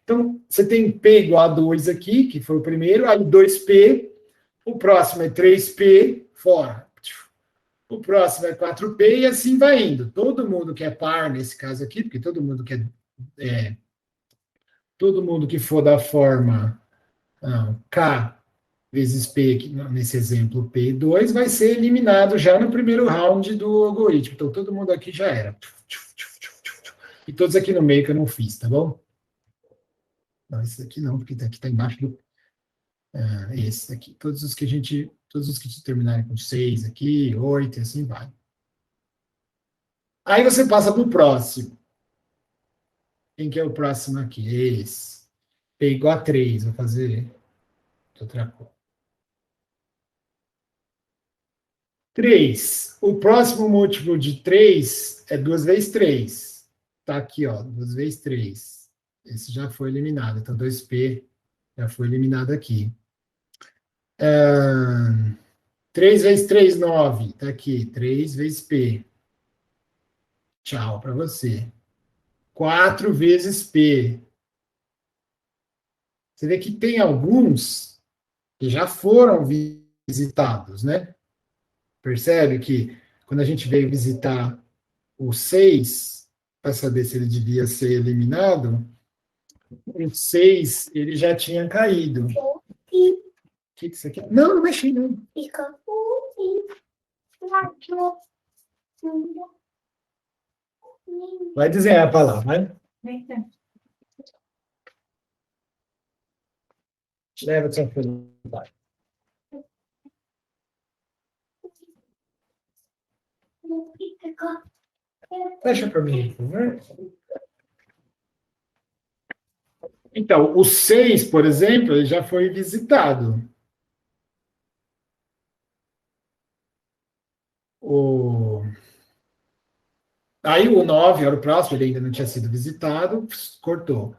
Então, você tem P igual a 2 aqui, que foi o primeiro, aí 2P, o próximo é 3P, fora. O próximo é 4P e assim vai indo. Todo mundo que é par nesse caso aqui, porque todo mundo que for da forma K vezes P, nesse exemplo P2, vai ser eliminado já no primeiro round do algoritmo. Então, todo mundo aqui já era. E todos aqui no meio que eu não fiz, tá bom? Não, esse daqui não, porque aqui está embaixo do... esse daqui. Todos os que terminarem com 6 aqui, 8, e assim vai. Aí você passa para o próximo. Quem que é o próximo aqui? Esse. P igual a 3, vou fazer outra coisa. 3. O próximo múltiplo de 3 é 2 vezes 3. Está aqui, ó, 2 vezes 3. Esse já foi eliminado. Então, 2P já foi eliminado aqui. 3 vezes 3, 9. Está aqui. 3 vezes P. Tchau para você. 4 vezes P. Você vê que tem alguns que já foram visitados, né? Percebe que quando a gente veio visitar o 6, para saber se ele devia ser eliminado, o 6 ele já tinha caído. O que isso aqui? Não, não mexi, não. Vai desenhar a palavra, vai. Leva tranquilidade. Fecha para mim, por favor. Então, o 6, por exemplo, ele já foi visitado. Aí o 9 era o próximo, ele ainda não tinha sido visitado, cortou.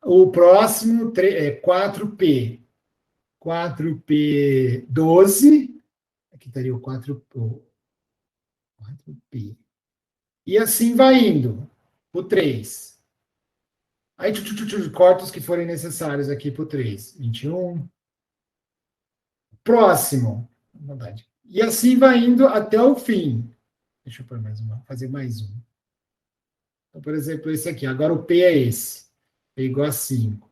O próximo é 4P. 4P12. Aqui estaria o 4P. E assim vai indo. O 3. Aí corta os que forem necessários aqui para o 3. 21. Próximo. E assim vai indo até o fim. Deixa eu pôr fazer mais um. Então, por exemplo, esse aqui. Agora o P é esse. P igual a 5.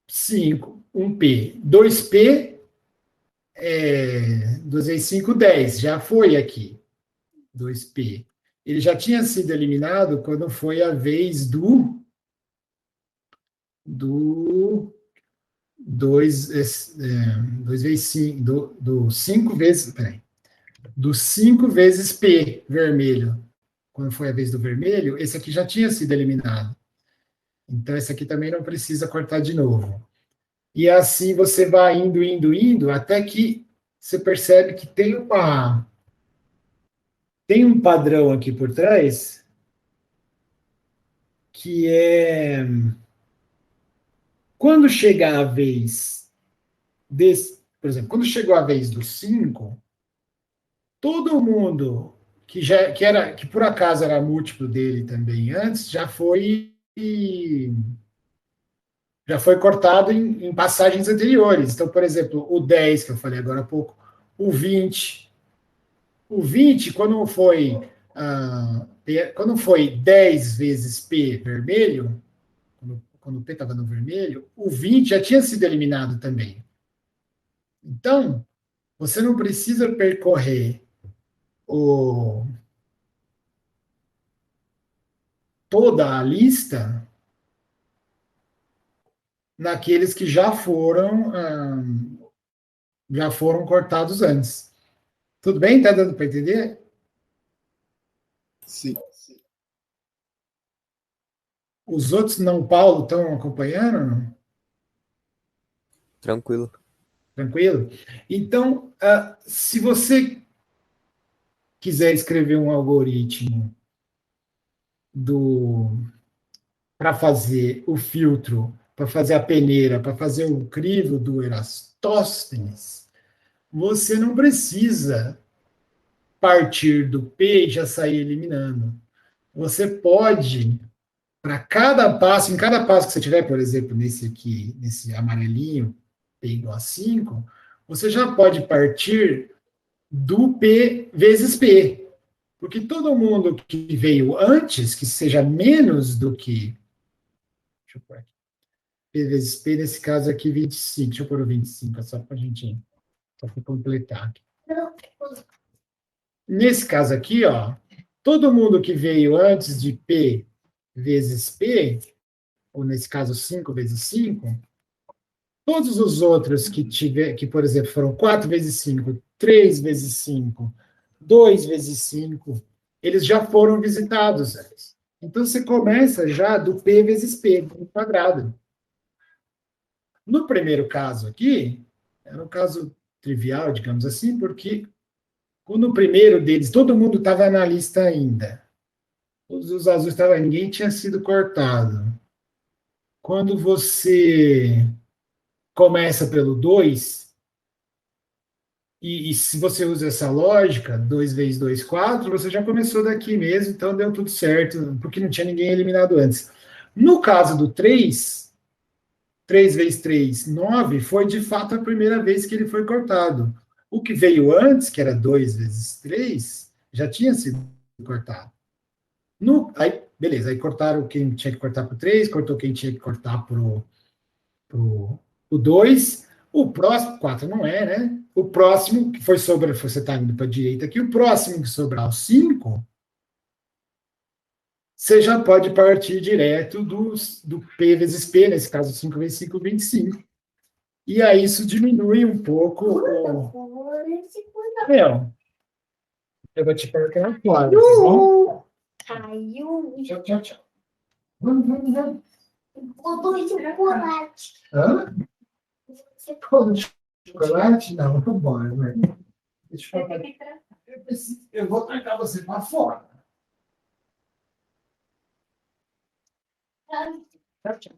5, 1P. 2P, 2 vezes 5, 10. Já foi aqui. 2P. Ele já tinha sido eliminado quando foi a vez do 2 vezes 5, do 5 vezes, do 5 vezes P, vermelho. Quando foi a vez do vermelho, esse aqui já tinha sido eliminado. Então, esse aqui também não precisa cortar de novo. E assim você vai indo, até que você percebe que tem um padrão aqui por trás, que é quando chegar a vez por exemplo, quando chegou a vez do 5, todo mundo que por acaso era múltiplo dele também antes, já foi cortado em passagens anteriores. Então, por exemplo, o 10, que eu falei agora há pouco, o 20. O 20, quando foi 10 vezes P vermelho, quando o P estava no vermelho, o 20 já tinha sido eliminado também. Então, você não precisa percorrer toda a lista naqueles que já foram cortados antes. Tudo bem? Está dando para entender? Sim. Os outros não, Paulo, estão acompanhando? Tranquilo. Tranquilo? Então, se você quiser escrever um algoritmo para fazer o filtro, para fazer a peneira, para fazer o crivo do Eratóstenes, você não precisa partir do P e já sair eliminando. Você pode para cada passo, em cada passo que você tiver, por exemplo, nesse aqui, nesse amarelinho, P igual a 5, você já pode partir do P vezes P. Porque todo mundo que veio antes, que seja menos do que. Deixa eu pôr aqui. P vezes P, nesse caso aqui, 25. Deixa eu pôr o 25, só para a gente só para completar aqui. Nesse caso aqui, ó, todo mundo que veio antes de P vezes P, ou nesse caso 5 vezes 5, todos os outros que, por exemplo, foram 4 vezes 5, 3 vezes 5, 2 vezes 5, eles já foram visitados antes. Então, você começa já do P vezes P, no quadrado. No primeiro caso aqui, era um caso trivial, digamos assim, porque no primeiro deles, todo mundo estava na lista ainda. Todos os azuis estavam, ninguém tinha sido cortado. Quando você começa pelo 2, e se você usa essa lógica, 2 vezes 2, 4, você já começou daqui mesmo, então deu tudo certo, porque não tinha ninguém eliminado antes. No caso do 3, 3 vezes 3, 9, foi de fato a primeira vez que ele foi cortado. O que veio antes, que era 2 vezes 3, já tinha sido cortado. Aí, beleza, aí cortaram quem tinha que cortar para o 3, cortou quem tinha que cortar para o 2. O próximo, 4 não é, né? O próximo que foi sobre, você está indo para a direita aqui, o próximo que sobrar, o 5, você já pode partir direto do P vezes P, nesse caso 5 vezes 5, 25. E aí isso diminui um pouco Meu, eu vou te perguntar agora, tá bom? Caiu. Tchau, tchau, tchau. Vamos. Botou chocolate. Hã? Pô, chocolate? Não, vambora, né? Deixa eu falar. Eu vou trancar você para fora. Tchau, tchau.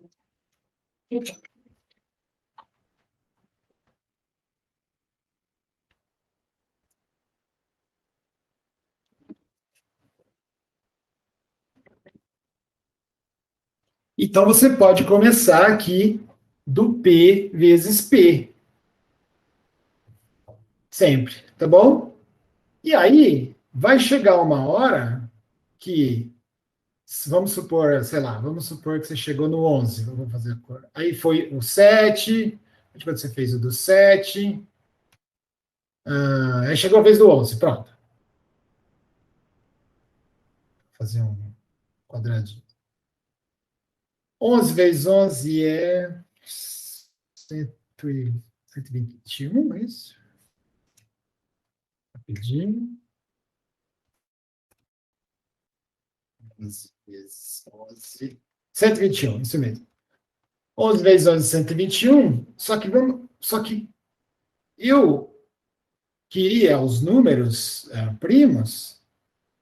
Tchau. Então, você pode começar aqui do P vezes P. Sempre, tá bom? E aí, vai chegar uma hora que, vamos supor, sei lá, vamos supor que você chegou no 11. Vamos fazer a cor. Aí foi o 7, quando você fez o do 7. Aí chegou a vez do 11, pronto. Vou fazer um quadradinho. 11 vezes 11 é 121, é isso? Rapidinho. 11 vezes 11. 121, isso mesmo. 11 vezes 11, 121. Só que eu queria os números primos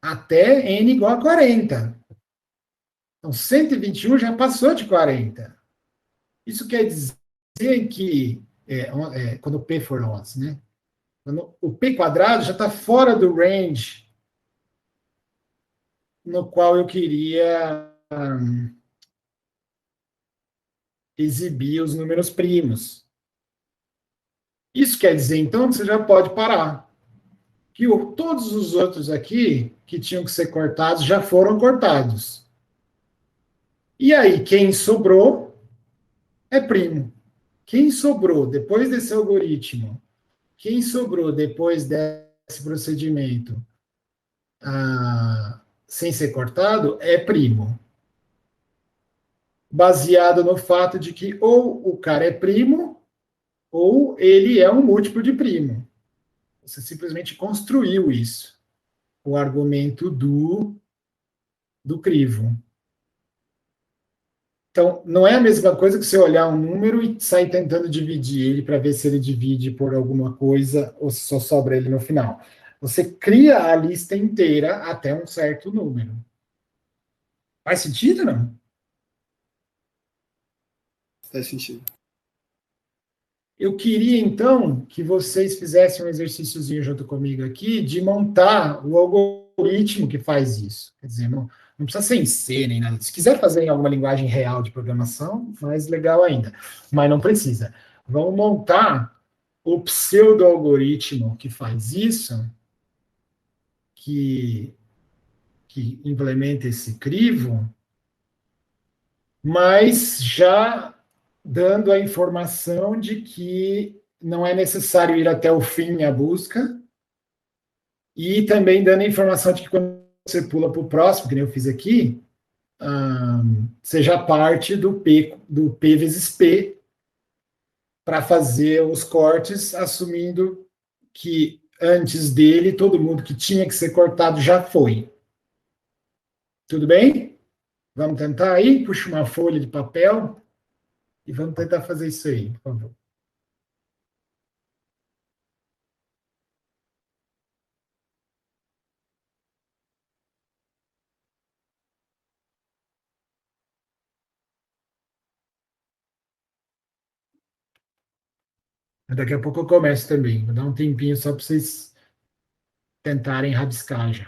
até n igual a 40. Então, 121 já passou de 40. Isso quer dizer que, quando o P for 11, né? Quando o P quadrado já está fora do range no qual eu queria exibir os números primos. Isso quer dizer, então, que você já pode parar. Que todos os outros aqui, que tinham que ser cortados, já foram cortados. E aí, quem sobrou é primo. Quem sobrou depois desse algoritmo, quem sobrou depois desse procedimento sem ser cortado, é primo. Baseado no fato de que ou o cara é primo, ou ele é um múltiplo de primo. Você simplesmente construiu isso. O argumento do crivo. Então, não é a mesma coisa que você olhar um número e sair tentando dividir ele para ver se ele divide por alguma coisa ou se só sobra ele no final. Você cria a lista inteira até um certo número. Faz sentido, não? Faz sentido. Eu queria, então, que vocês fizessem um exercíciozinho junto comigo aqui de montar o algoritmo que faz isso. Quer dizer, Não precisa ser em C nem nada. Se quiser fazer em alguma linguagem real de programação, mais legal ainda. Mas não precisa. Vamos montar o pseudo-algoritmo que faz isso, que, que implementa esse crivo, mas já dando a informação de que não é necessário ir até o fim a busca, e também dando a informação de que quando você pula para o próximo, que nem eu fiz aqui, seja parte do P vezes P, para fazer os cortes, assumindo que antes dele, todo mundo que tinha que ser cortado já foi. Tudo bem? Vamos tentar aí? Puxa uma folha de papel e vamos tentar fazer isso aí, por favor. Daqui a pouco eu começo também. Vou dar um tempinho só para vocês tentarem rabiscar já.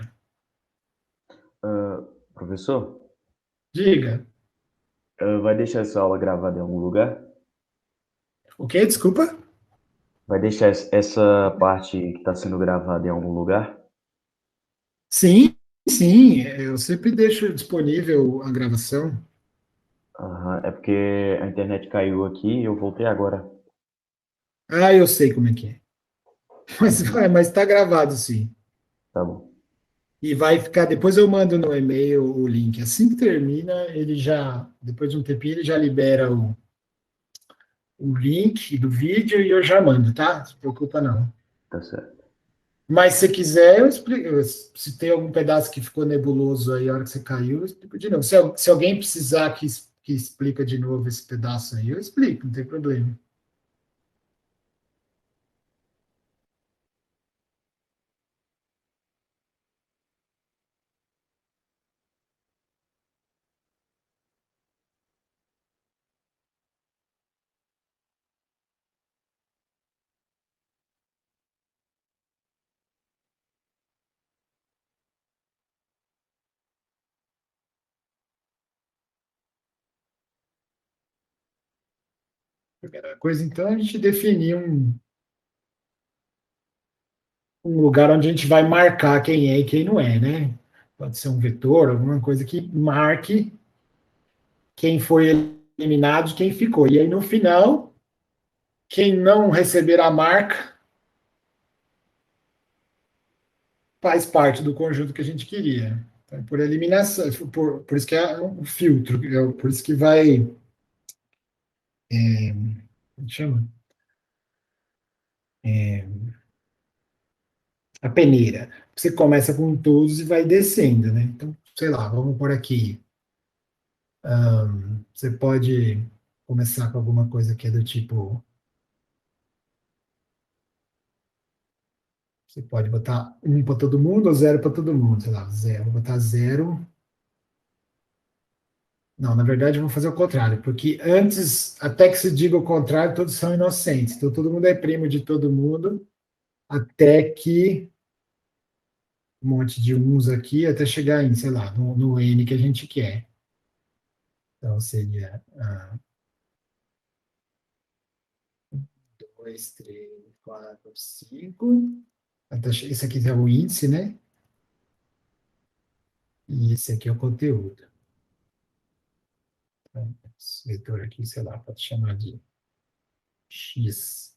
Professor, Diga. vai deixar essa aula gravada em algum lugar? O quê? Desculpa? Vai deixar essa parte que está sendo gravada em algum lugar? Sim, sim. Eu sempre deixo disponível a gravação. Aham, é porque a internet caiu aqui e eu voltei agora. Ah, eu sei como é que é. Mas está gravado, sim. Tá bom. E vai ficar, depois eu mando no e-mail o link. Assim que termina, ele já, depois de um tempinho, ele já libera o link do vídeo e eu já mando, tá? Não se preocupa não. Tá certo. Mas se quiser, eu explico. Se tem algum pedaço que ficou nebuloso aí, a hora que você caiu, eu explico de novo. Se alguém precisar que explica de novo esse pedaço aí, eu explico, não tem problema. Primeira coisa, então, é a gente definir um lugar onde a gente vai marcar quem é e quem não é, né? Pode ser um vetor, alguma coisa que marque quem foi eliminado e quem ficou. E aí, no final, quem não receber a marca faz parte do conjunto que a gente queria. Então, por eliminação, por isso que é um filtro, por isso que vai. Como chama? A peneira. Você começa com todos e vai descendo, né? Então, sei lá, vamos por aqui. Você pode começar com alguma coisa que é do tipo. Você pode botar um para todo mundo ou zero para todo mundo, sei lá, zero. Vou botar zero. Não, na verdade, eu vou fazer o contrário, porque antes, até que se diga o contrário, todos são inocentes. Então, todo mundo é primo de todo mundo, até que um monte de uns aqui, até chegar em, sei lá, no N que a gente quer. Então, seria 2, 3, 4, 5. Esse aqui é o índice, né? E esse aqui é o conteúdo. Então, esse vetor aqui, sei lá, pode chamar de X.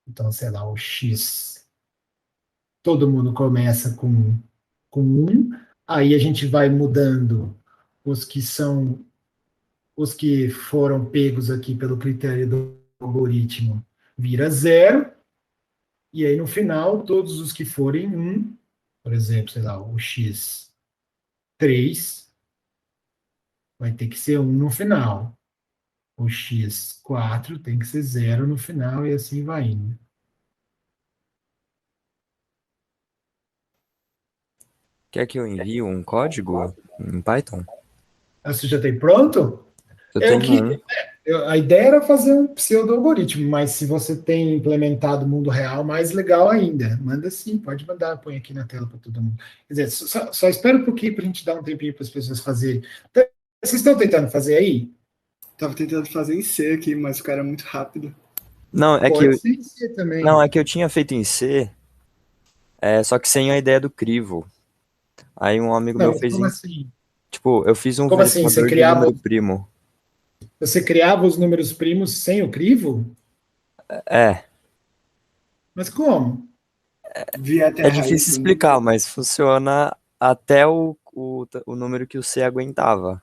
Então, sei lá, o X. Todo mundo começa com 1, aí a gente vai mudando os que foram pegos aqui pelo critério do algoritmo vira zero, e aí no final, todos os que forem 1, por exemplo, sei lá, o X3 vai ter que ser 1 no final. O X4 tem que ser 0 no final, e assim vai indo. Quer que eu envie um código em Python? Você já tem pronto? Eu É o tenho que um. A ideia era fazer um pseudo-algoritmo, mas se você tem implementado o mundo real, mais legal ainda. Manda sim, pode mandar, põe aqui na tela para todo mundo. Quer dizer, só espera um pouquinho para a gente dar um tempinho para as pessoas fazerem. Então, vocês estão tentando fazer aí? Tava tentando fazer em C aqui, mas o cara é muito rápido. Não, Pode ser também. não, é que eu tinha feito em C, só que sem a ideia do crivo. Aí um amigo meu Não, fez como em. assim? Tipo, eu fiz um Como assim? verificador de número primo. Você criava os números primos sem o crivo? É, Mas como? Via até é a raiz difícil do explicar, número. mas funciona até o número que o C aguentava.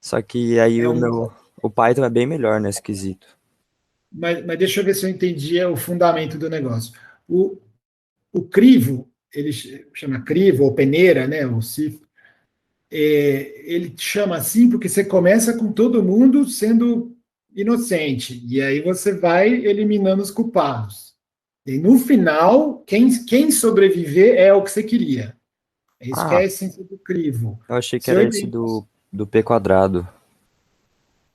Só que aí É o Python é bem melhor nesse quesito. mas deixa eu ver se eu entendi o fundamento do negócio. O crivo, ele chama crivo ou peneira, né? O cifro, ele chama assim porque você começa com todo mundo sendo inocente, e aí você vai eliminando os culpados. E no final, quem sobreviver é o que você queria. É isso que é Ah, a essência do crivo. eu achei que Se eu era esse entendi. do P quadrado.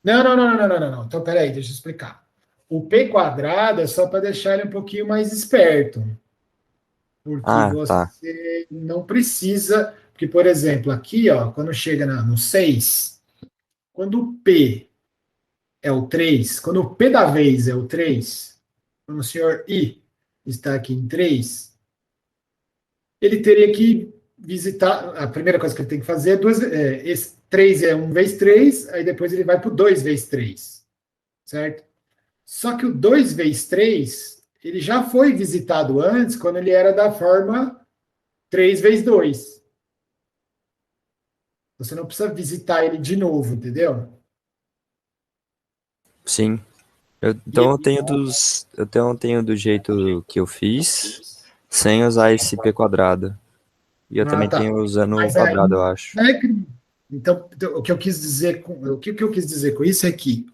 Não, não, não, não, não, não, não. Então, peraí, deixa eu explicar. O P quadrado é só para deixar ele um pouquinho mais esperto, porque Ah, tá. você não precisa. Porque, por exemplo, aqui, ó, quando chega no 6, quando o P é o 3, quando o P da vez é o 3, quando o senhor I está aqui em 3, ele teria que visitar. A primeira coisa que ele tem que fazer é duas. Esse 3 é um vezes 3, aí depois ele vai para o 2 vezes 3, certo? Só que o 2 vezes 3, ele já foi visitado antes, quando ele era da forma 3 vezes 2. Você não precisa visitar ele de novo, entendeu? Sim. E, Então eu tenho do jeito que eu fiz, sem usar esse P quadrado. E eu também tá. tenho usando o Mas aí, quadrado, eu acho. não é que- então, o que eu quis dizer que eu quis dizer com isso é que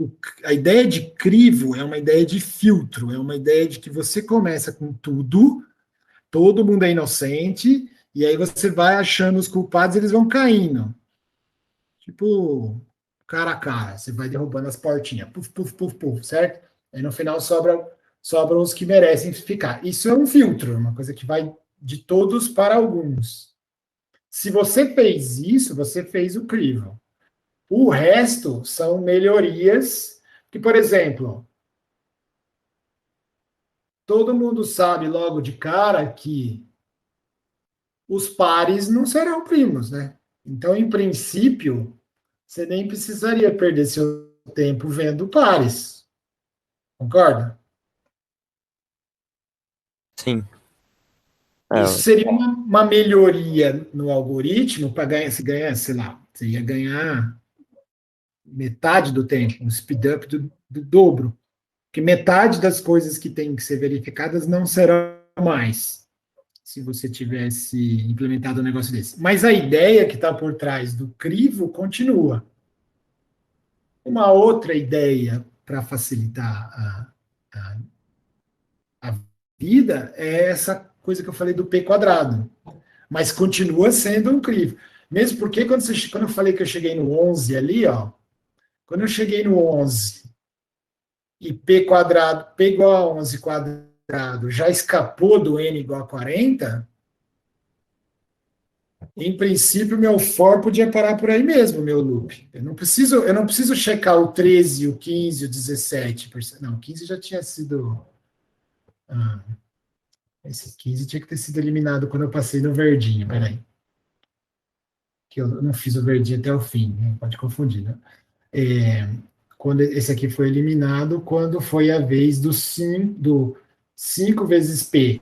a ideia de crivo é uma ideia de filtro, é uma ideia de que você começa com tudo, todo mundo é inocente, e aí você vai achando os culpados, eles vão caindo. Tipo, cara a cara, você vai derrubando as portinhas, puf, puf, puf, puf, certo? Aí no final sobram os que merecem ficar. Isso é um filtro, uma coisa que vai de todos para alguns. Se você fez isso, você fez o crivo. O resto são melhorias que, por exemplo, todo mundo sabe logo de cara que os pares não serão primos, né? Então, em princípio, você nem precisaria perder seu tempo vendo pares. Concorda? Sim. Isso É, seria uma melhoria no algoritmo para ganhar, se ganhar, sei lá, você ia ganhar metade do tempo, um speed up do dobro. Porque metade das coisas que têm que ser verificadas não serão mais, se você tivesse implementado um negócio desse. Mas a ideia que está por trás do crivo continua. Uma outra ideia para facilitar a, a vida é essa coisa que eu falei do P quadrado, mas continua sendo um crivo. Mesmo porque quando eu falei que eu cheguei no 11 ali, ó, quando eu cheguei no 11 e P quadrado, P igual a 11 quadrado, já escapou do N igual a 40, em princípio, meu for podia parar por aí mesmo, meu loop. Eu não preciso checar o 13, o 15, o 17. Não, o 15 já tinha sido. Ah, esse 15 tinha que ter sido eliminado quando eu passei no verdinho, peraí. Que eu não fiz o verdinho até o fim, né? Pode confundir, né? Quando esse aqui foi eliminado, quando foi a vez do 5 vezes P.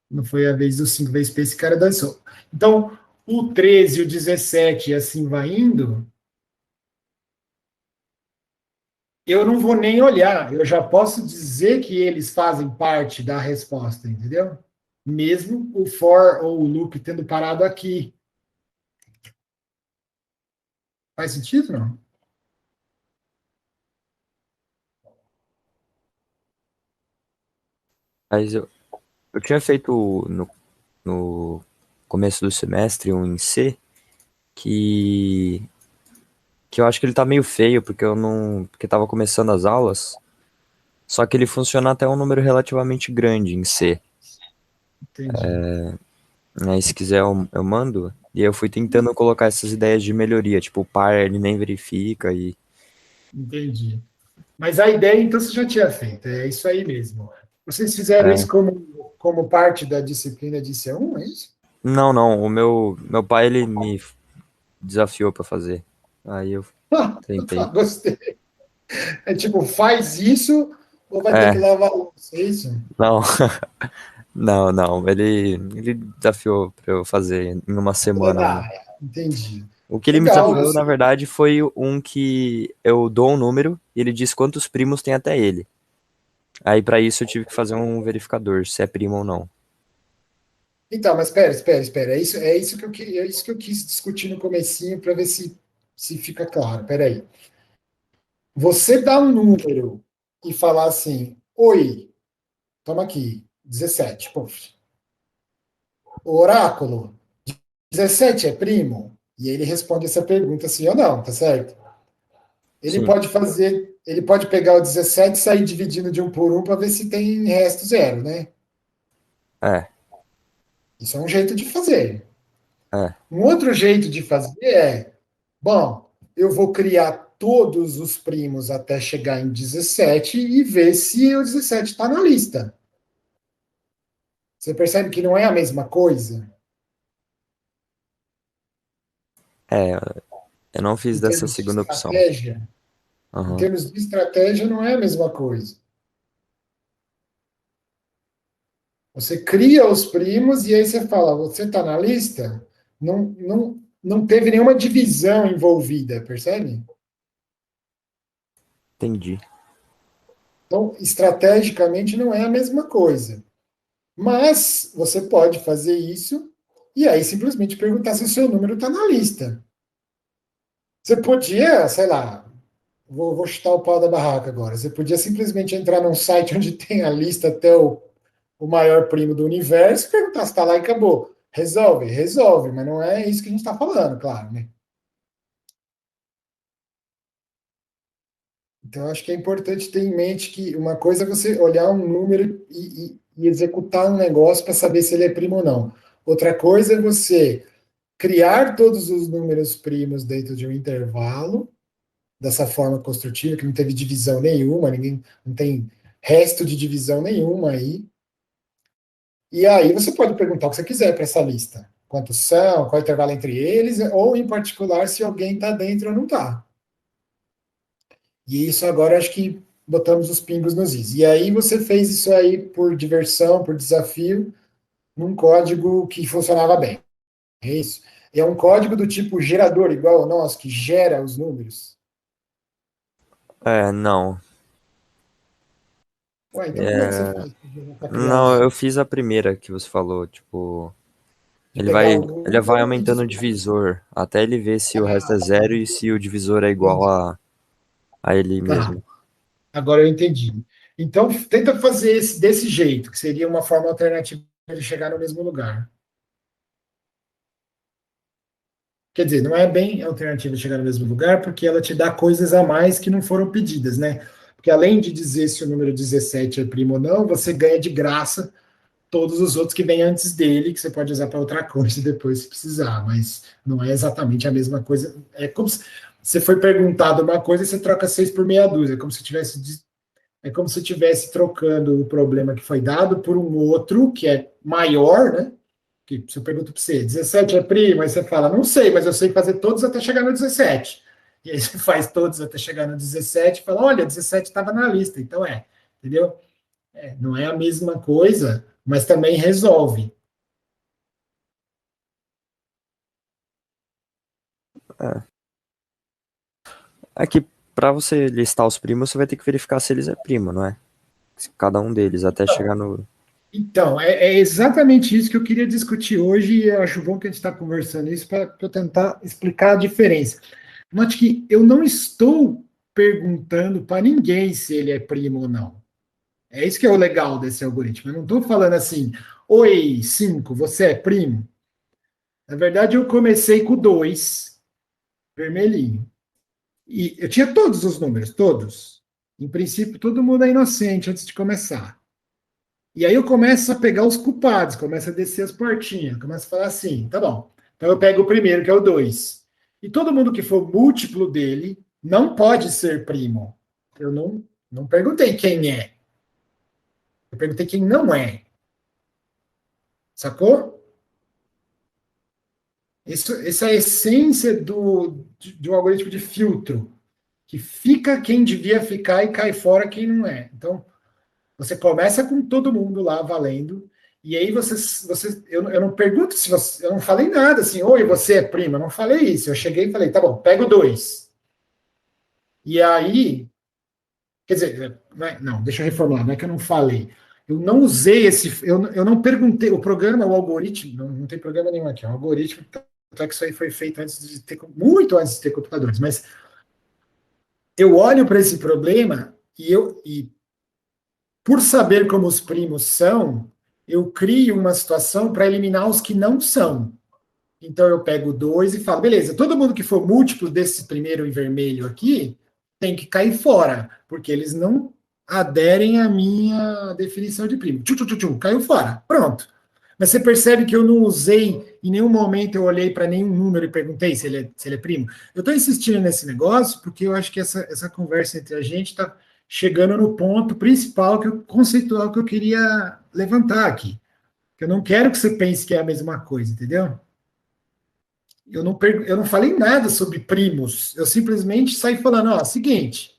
Não foi a vez do 5 vezes P, esse cara dançou. Então, o 13, o 17 e assim vai indo, eu não vou nem olhar, eu já posso dizer que eles fazem parte da resposta, entendeu? Mesmo o for ou o loop tendo parado aqui. Faz sentido, não? mas eu tinha feito no começo do semestre um em C que que eu acho que ele tá meio feio, porque eu não. Porque tava começando as aulas. Só que ele funciona até um número relativamente grande em C. Entendi. Aí, se quiser, eu mando. E aí eu fui tentando colocar essas ideias de melhoria. Tipo, o par ele nem verifica e. Entendi. Mas a ideia, então, você já tinha feito. É isso aí mesmo. Vocês fizeram isso É. como parte da disciplina de C1, é isso? Não, não. O meu pai ele me desafiou pra fazer. Aí eu tentei. Gostei. É tipo, faz isso ou vai ter que É, lavar a louça, é isso? não. Não, não. Ele desafiou pra eu fazer em uma semana lá. Entendi. O que ele me Legal. desafiou, na verdade, foi um que eu dou um número e ele diz quantos primos tem até ele. Aí, pra isso, eu tive que fazer um verificador, se é primo ou não. Então, mas espera. É isso que eu queria, é isso que eu quis discutir no comecinho para ver se fica claro. Espera aí. Você dá um número e falar assim: oi, toma aqui, 17. Pô, o oráculo, 17 é primo? E ele responde essa pergunta sim ou não, tá certo? Sim, Ele pode pegar o 17 e sair dividindo de um por um para ver se tem resto zero, né? é, Isso é um jeito de fazer. é. Um outro jeito de fazer é, bom, eu vou criar todos os primos até chegar em 17 e ver se o 17 está na lista. Você percebe que não é a mesma coisa? É, eu não fiz Em dessa termos de segunda opção. estratégia? Em Aham. termos de estratégia, não é a mesma coisa. Você cria os primos e aí você fala, você está na lista? Não teve nenhuma divisão envolvida, percebe? Entendi. Então, estrategicamente, não é a mesma coisa. Mas você pode fazer isso e aí simplesmente perguntar se o seu número está na lista. Você podia, sei lá, vou chutar o pau da barraca agora. Você podia simplesmente entrar num site onde tem a lista até o maior primo do universo e perguntar se está lá e acabou. Resolve? Resolve, mas não é isso que a gente está falando, claro, né? Então, acho que é importante ter em mente que uma coisa é você olhar um número e executar um negócio para saber se ele é primo ou não. Outra coisa é você criar todos os números primos dentro de um intervalo, dessa forma construtiva, que não teve divisão nenhuma, ninguém não tem resto de divisão nenhuma aí. E aí você pode perguntar o que você quiser para essa lista. Quantos são, qual é o intervalo entre eles, ou em particular se alguém está dentro ou não está. E isso agora acho que botamos os pingos nos is. E aí você fez isso aí por diversão, por desafio, num código que funcionava bem. É isso. É um código do tipo gerador, igual ao nosso, que gera os números. É, não. Ué, então como é que você É, faz para criar os não, eu números? fiz a primeira que você falou, tipo, De pegar o ele vai número e aumentando o dizer, divisor, até ele ver se o resto ah, é zero e se o divisor é igual entendi. a ele Tá, mesmo. agora eu entendi. Então, tenta fazer desse jeito, que seria uma forma alternativa de chegar no mesmo lugar. Quer dizer, não é bem alternativa de chegar no mesmo lugar, porque ela te dá coisas a mais que não foram pedidas, né? Porque além de dizer se o número 17 é primo ou não, você ganha de graça todos os outros que vêm antes dele, que você pode usar para outra coisa depois se precisar, mas não é exatamente a mesma coisa. É como se você foi perguntado uma coisa e você troca 6 por meia dúzia, é como se tivesse trocando o problema que foi dado por um outro que é maior, né? Que se eu pergunto para você, 17 é primo, aí você fala, não sei, mas eu sei fazer todos até chegar no 17. E aí você faz todos até chegar no 17 e fala, olha, 17 estava na lista, então entendeu? Não é a mesma coisa, mas também resolve. É que pra você listar os primos, você vai ter que verificar se eles é primo, não é? Cada um deles, até chegar no. Então, é exatamente isso que eu queria discutir hoje, e eu acho bom que a gente está conversando isso para eu tentar explicar a diferença. Note que eu não estou perguntando para ninguém se ele é primo ou não. É isso que é o legal desse algoritmo. Eu não estou falando assim, oi, 5, você é primo? Na verdade, eu comecei com 2, vermelhinho. E eu tinha todos os números, todos. Em princípio, todo mundo é inocente antes de começar. E aí eu começo a pegar os culpados, começo a descer as portinhas, começo a falar assim, tá bom. Então eu pego o primeiro, que é o 2. E todo mundo que for múltiplo dele não pode ser primo. Eu não perguntei quem é. Eu perguntei quem não é. Sacou? Essa é a essência de um algoritmo de filtro, que fica quem devia ficar e cai fora quem não é. Então, você começa com todo mundo lá valendo, e aí eu não pergunto se você, eu não falei nada assim, oi, você é prima, eu não falei isso. Eu cheguei e falei, tá bom, pega o 2. E aí, quer dizer, não, deixa eu reformular, não é que eu não falei. Eu não usei eu não perguntei, o programa, o algoritmo, não tem programa nenhum aqui, é um algoritmo, até que isso aí foi feito muito antes de ter computadores, mas eu olho para esse problema e por saber como os primos são, eu crio uma situação para eliminar os que não são. Então eu pego 2 e falo, beleza, todo mundo que for múltiplo desse primeiro em vermelho aqui tem que cair fora, porque eles não aderem à minha definição de primo. Caiu fora. Pronto. Mas você percebe que eu não usei, em nenhum momento eu olhei para nenhum número e perguntei se ele é primo. Eu estou insistindo nesse negócio porque eu acho que essa conversa entre a gente está chegando no ponto principal, conceitual que eu queria levantar aqui. Eu não quero que você pense que é a mesma coisa, entendeu? Eu não falei nada sobre primos. Eu simplesmente saí falando, ó, seguinte,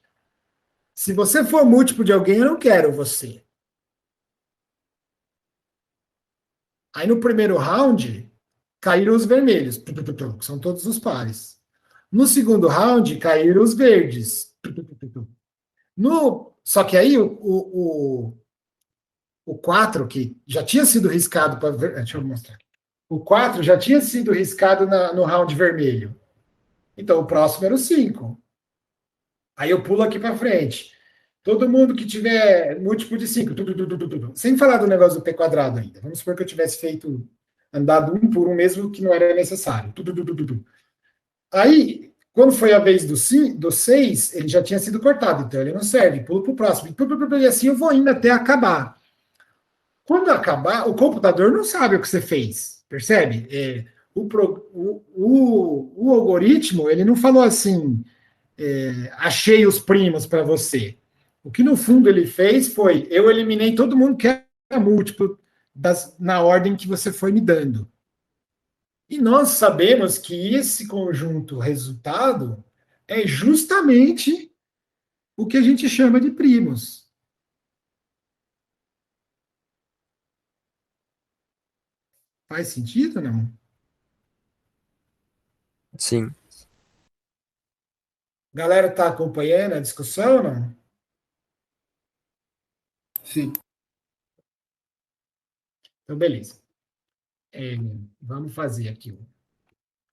se você for múltiplo de alguém, eu não quero você. Aí no primeiro round, caíram os vermelhos, que são todos os pares. No segundo round, caíram os verdes. Só que aí o 4, que já tinha sido riscado para. Deixa eu mostrar. O 4 já tinha sido riscado no round vermelho. Então o próximo era o 5. Aí eu pulo aqui para frente. Todo mundo que tiver múltiplo de 5, sem falar do negócio do P quadrado ainda. Vamos supor que eu tivesse andado um por um mesmo que não era necessário. Aí, quando foi a vez do 6, ele já tinha sido cortado, então ele não serve. Pulo para o próximo. E assim eu vou indo até acabar. Quando acabar, o computador não sabe o que você fez, percebe? O algoritmo, ele não falou assim, achei os primos para você. O que no fundo ele fez foi, eu eliminei todo mundo que era múltiplo na ordem que você foi me dando. E nós sabemos que esse conjunto resultado é justamente o que a gente chama de primos. Faz sentido, não? Sim. Galera está acompanhando a discussão, não? Sim. Então, beleza. Vamos fazer aqui o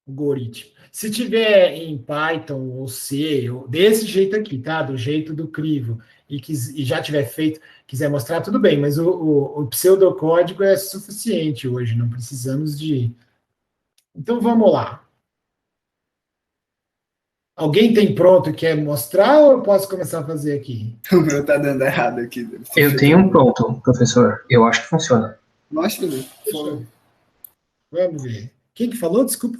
algoritmo. Se tiver em Python ou C, desse jeito aqui, tá? Do jeito do crivo, e já tiver feito, quiser mostrar, tudo bem, mas o pseudocódigo é suficiente hoje, não precisamos de. Então, vamos lá. Alguém tem pronto e quer mostrar ou eu posso começar a fazer aqui? O meu tá dando errado aqui. Eu tenho um pronto, professor. Eu acho que funciona. Mostra, né? Vamos ver. Quem que falou? Desculpa.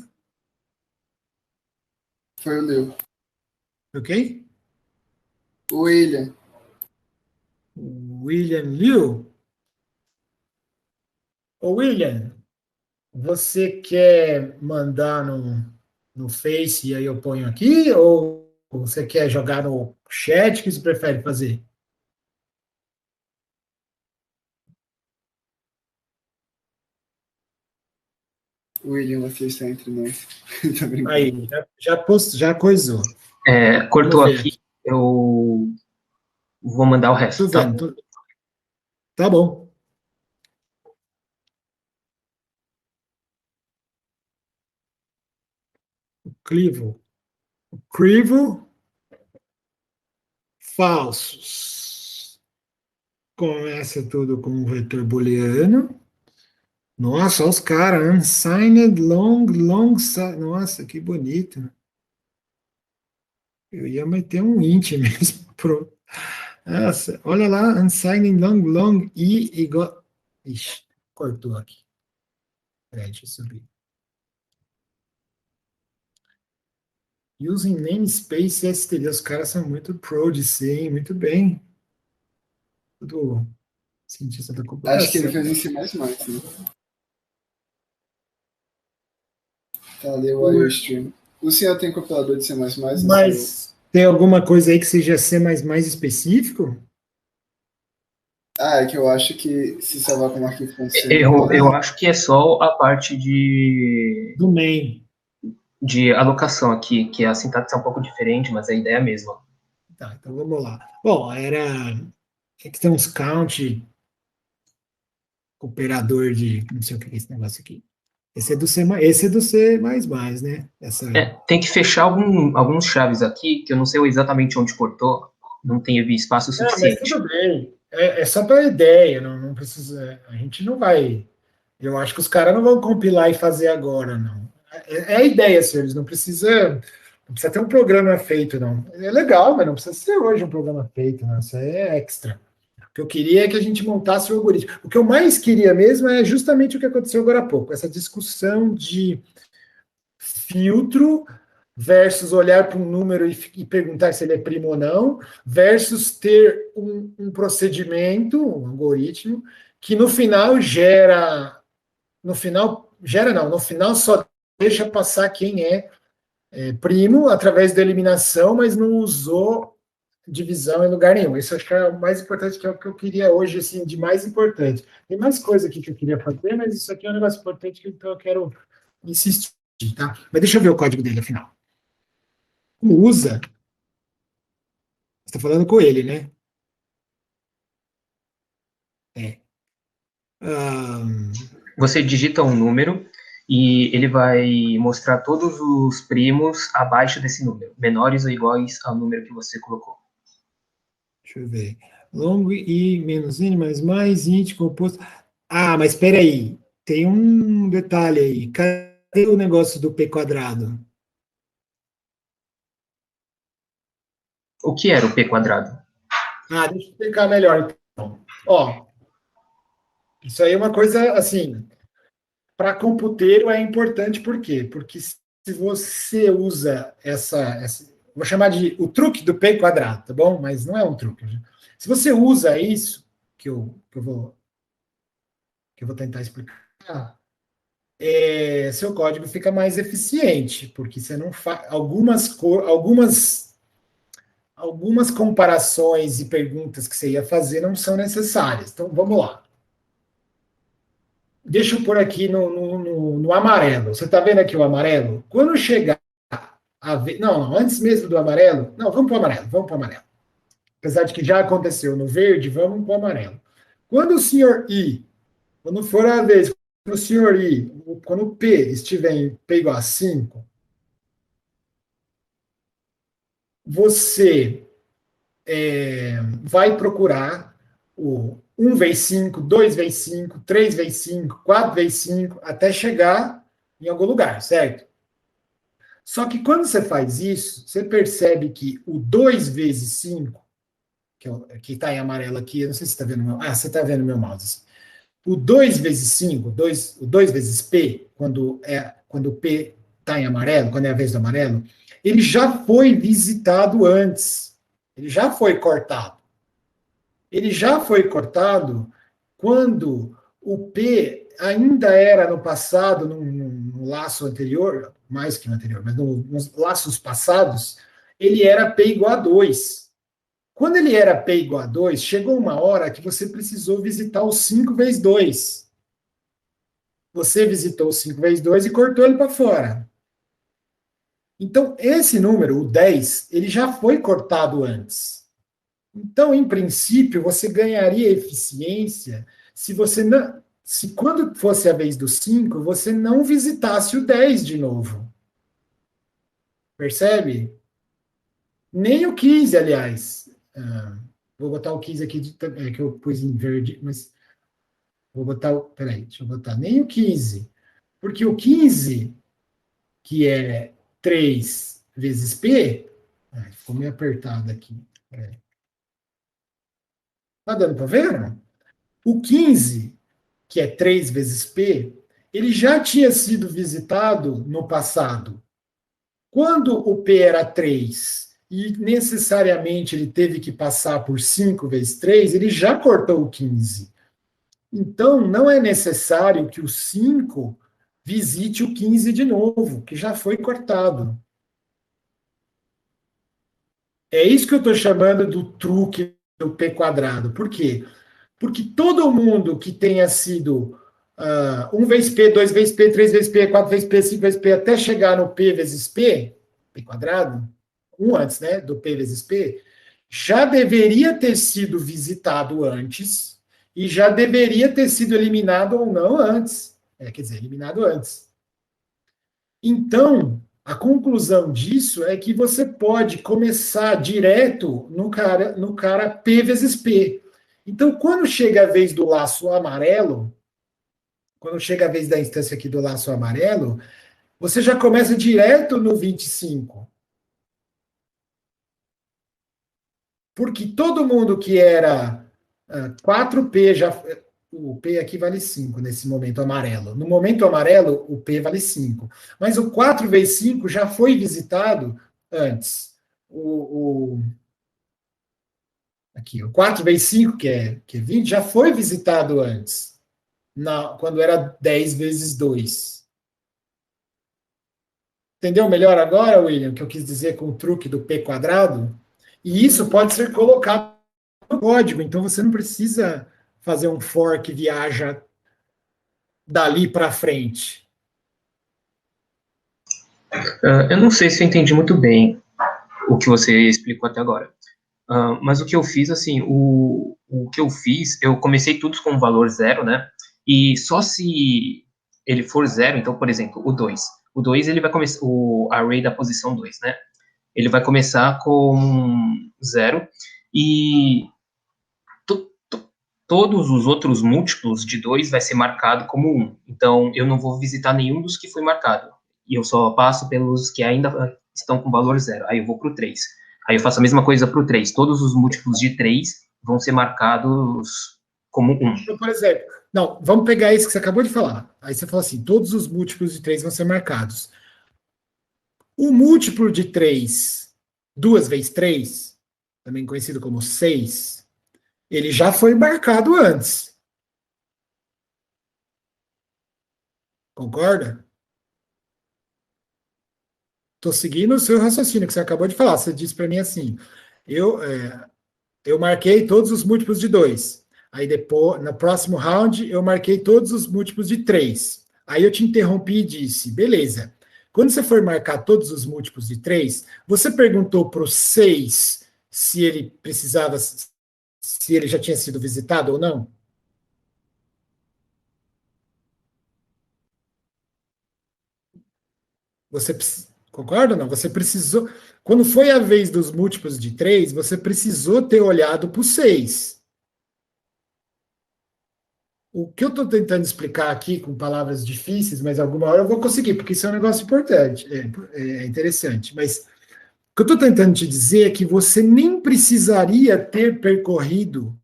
Foi o Leo. Ok? O William. William Liu. Ô, William, você quer mandar no Face e aí eu ponho aqui? Ou você quer jogar no chat? O que você prefere fazer? William, você está entre nós. Tá brincando. Aí, já coisou. Cortou Vamos ver aqui. Eu vou mandar o resto. Tô Tá? vendo. Tá bom. Crivo, falsos. Começa tudo com um vetor booleano. Nossa, olha os caras. Unsigned, long, nossa, que bonito. Eu ia meter um int mesmo. Nossa, olha lá, unsigned long, long, i igual... Ixi, cortou aqui. Peraí, deixa eu subir. Using namespace e std. Os caras são muito pro de C, hein? Muito bem. Tudo cientista da Acho que ele computação. fez em C++, né? Tá, leu aí o stream. O senhor tem compilador de C++? Mas tem alguma coisa aí que seja C++ específico? É que eu acho que se salvar como arquivo.c... Eu acho que é só a parte Do main. de alocação aqui, que a sintaxe é um pouco diferente, mas a ideia é a mesma. Tá, então vamos lá. Bom, é que tem uns count, operador de... Não sei o que é esse negócio aqui. Esse é do C++, né? Tem que fechar alguns chaves aqui, que eu não sei exatamente onde cortou, não teve espaço Não, mas suficiente. tudo bem. É só para ideia, não precisa. A gente não vai. Eu acho que os caras não vão compilar e fazer agora, não. É a ideia, senhores. Não precisa ter um programa feito, não. É legal, mas não precisa ser hoje um programa feito, não. Isso aí é extra. O que eu queria é que a gente montasse o algoritmo. O que eu mais queria mesmo é justamente o que aconteceu agora há pouco, essa discussão de filtro versus olhar para um número e perguntar se ele é primo ou não, versus ter um procedimento, um algoritmo, que no final no final só deixa passar quem é primo através da eliminação, mas não usou divisão em lugar nenhum. Isso acho que é o mais importante, que é o que eu queria hoje, assim, de mais importante. Tem mais coisa aqui que eu queria fazer, mas isso aqui é um negócio importante que então eu quero insistir, tá? Mas deixa eu ver o código dele, afinal. Como usa? Você está falando com ele, né? É. Você digita um número e ele vai mostrar todos os primos abaixo desse número, menores ou iguais ao número que você colocou. Deixa eu ver. Long i menos n mais int composto. Ah, mas espera aí. Tem um detalhe aí. Cadê o negócio do p quadrado? O que era o p quadrado? Ah, deixa eu explicar melhor, então. Ó, isso aí é uma coisa, assim, para computeiro é importante, por quê? Porque se você usa vou chamar de o truque do p quadrado, tá bom? Mas não é um truque. Se você usa isso, que eu vou tentar explicar, seu código fica mais eficiente, porque você não faz algumas comparações e perguntas que você ia fazer não são necessárias. Então, vamos lá. Deixa eu pôr aqui no amarelo. Você está vendo aqui o amarelo? Quando chegar a ver. Não, antes mesmo do amarelo. Não, vamos para o amarelo. Apesar de que já aconteceu no verde, vamos para o amarelo. Quando o senhor I, quando for a vez, quando o senhor I, quando o P estiver em P igual a 5, você vai procurar o 1 vezes 5, 2 vezes 5, 3 vezes 5, 4 vezes 5, até chegar em algum lugar, certo? Só que quando você faz isso, você percebe que o 2 vezes 5, que está em amarelo aqui, eu não sei se você está vendo meu... Ah, você está vendo meu mouse. O 2 vezes 5, o 2 vezes P, quando o P está em amarelo, quando é a vez do amarelo, ele já foi visitado antes. Ele já foi cortado. Ele já foi cortado quando o P ainda era no passado, num laço anterior, mais que no anterior, mas nos laços passados, ele era P igual a 2. Quando ele era P igual a 2, chegou uma hora que você precisou visitar o 5 vezes 2. Você visitou o 5 vezes 2 e cortou ele para fora. Então, esse número, o 10, ele já foi cortado antes. Então, em princípio, você ganharia eficiência se quando fosse a vez do 5, você não visitasse o 10 de novo. Percebe? Nem o 15, aliás. Vou botar o 15 aqui, que eu pus em verde, mas vou botar peraí, deixa eu botar nem o 15. Porque o 15, que é 3 vezes P, Ficou meio apertado aqui. Tá dando para ver? Não? O 15, que é 3 vezes P, ele já tinha sido visitado no passado. Quando o P era 3 e necessariamente ele teve que passar por 5 vezes 3, ele já cortou o 15. Então, não é necessário que o 5 visite o 15 de novo, que já foi cortado. É isso que eu estou chamando do truque do P quadrado. Por quê? Porque todo mundo que tenha sido 1 vezes P, 2 vezes P, 3 vezes P, 4 vezes P, 5 vezes P, até chegar no P vezes P, P quadrado, 1 antes, né, do P vezes P, já deveria ter sido visitado antes e já deveria ter sido eliminado ou não antes. Quer dizer, eliminado antes. Então, a conclusão disso é que você pode começar direto no cara P vezes P. Então, quando chega a vez do laço amarelo, quando chega a vez da instância aqui do laço amarelo, você já começa direto no 25. Porque todo mundo que era 4P, o P aqui vale 5 nesse momento amarelo. No momento amarelo, o P vale 5. Mas o 4 vezes 5 já foi visitado antes. Aqui, o 4 vezes 5, que é 20, já foi visitado antes, quando era 10 vezes 2. Entendeu melhor agora, William, o que eu quis dizer com o truque do P quadrado? E isso pode ser colocado no código, então você não precisa fazer um for que viaja dali para frente. Eu não sei se eu entendi muito bem o que você explicou até agora. Mas o que eu fiz, assim, o que eu fiz, eu comecei tudo com valor 0, né? E só se ele for 0, então, por exemplo, o 2. O 2, ele vai começar, o array da posição 2, né? Ele vai começar com 0 e todos os outros múltiplos de 2 vai ser marcado como 1. Então, eu não vou visitar nenhum dos que foi marcado. E eu só passo pelos que ainda estão com valor 0. Aí eu vou para o 3. Aí eu faço a mesma coisa para o 3. Todos os múltiplos de 3 vão ser marcados como 1. Então, por exemplo, não, vamos pegar isso que você acabou de falar. Aí você fala assim, todos os múltiplos de 3 vão ser marcados. O múltiplo de 3, 2 vezes 3, também conhecido como 6, ele já foi marcado antes. Concorda? Estou seguindo o seu raciocínio que você acabou de falar. Você disse para mim assim, eu marquei todos os múltiplos de 2. Aí depois, no próximo round, eu marquei todos os múltiplos de 3. Aí eu te interrompi e disse, beleza, quando você for marcar todos os múltiplos de 3, você perguntou para o 6 se ele precisava, se ele já tinha sido visitado ou não? Você concorda ou não? Você precisou. Quando foi a vez dos múltiplos de 3, você precisou ter olhado para o 6. O que eu estou tentando explicar aqui com palavras difíceis, mas alguma hora eu vou conseguir, porque isso é um negócio importante, é interessante. Mas o que eu estou tentando te dizer é que você nem precisaria ter percorrido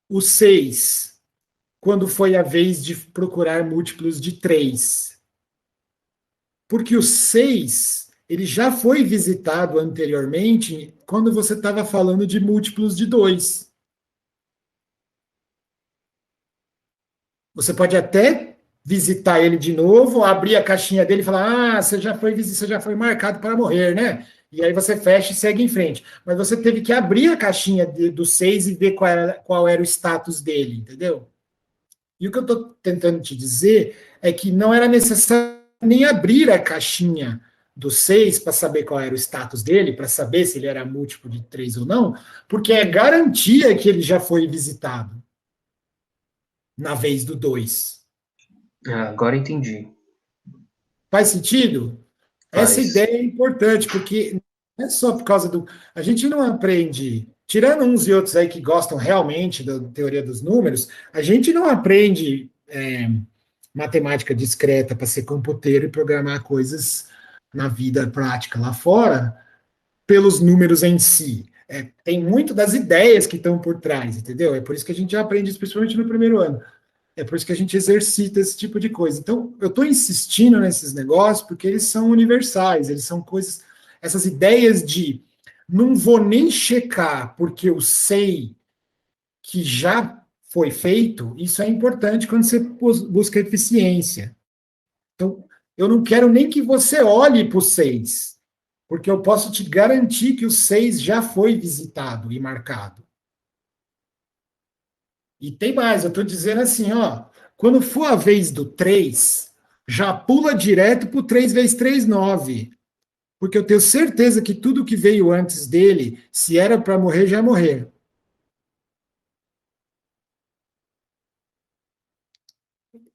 o 6 quando foi a vez de procurar múltiplos de 3. Porque o 6, ele já foi visitado anteriormente quando você estava falando de múltiplos de 2. Você pode até visitar ele de novo, abrir a caixinha dele e falar, você já foi marcado para morrer, né? E aí você fecha e segue em frente. Mas você teve que abrir a caixinha do 6 e ver qual era o status dele, entendeu? E o que eu estou tentando te dizer é que não era necessário nem abrir a caixinha do 6 para saber qual era o status dele, para saber se ele era múltiplo de 3 ou não, porque é garantia que ele já foi visitado na vez do 2. Agora entendi. Faz sentido? Faz. Essa ideia é importante, porque não é só por causa do... A gente não aprende, tirando uns e outros aí que gostam realmente da teoria dos números, a gente não aprende matemática discreta para ser computeiro e programar coisas na vida prática lá fora, pelos números em si. Tem muito das ideias que estão por trás, entendeu? É por isso que a gente já aprende isso, principalmente no primeiro ano. É por isso que a gente exercita esse tipo de coisa. Então, eu estou insistindo nesses negócios porque eles são universais, eles são coisas, essas ideias de não vou nem checar porque eu sei que já foi feito, isso é importante quando você busca eficiência. Então, eu não quero nem que você olhe para o 6, porque eu posso te garantir que o 6 já foi visitado e marcado. E tem mais, eu estou dizendo assim, ó, quando for a vez do 3, já pula direto para o 3 vezes 3, 9. Porque eu tenho certeza que tudo que veio antes dele, se era para morrer, já ia morrer.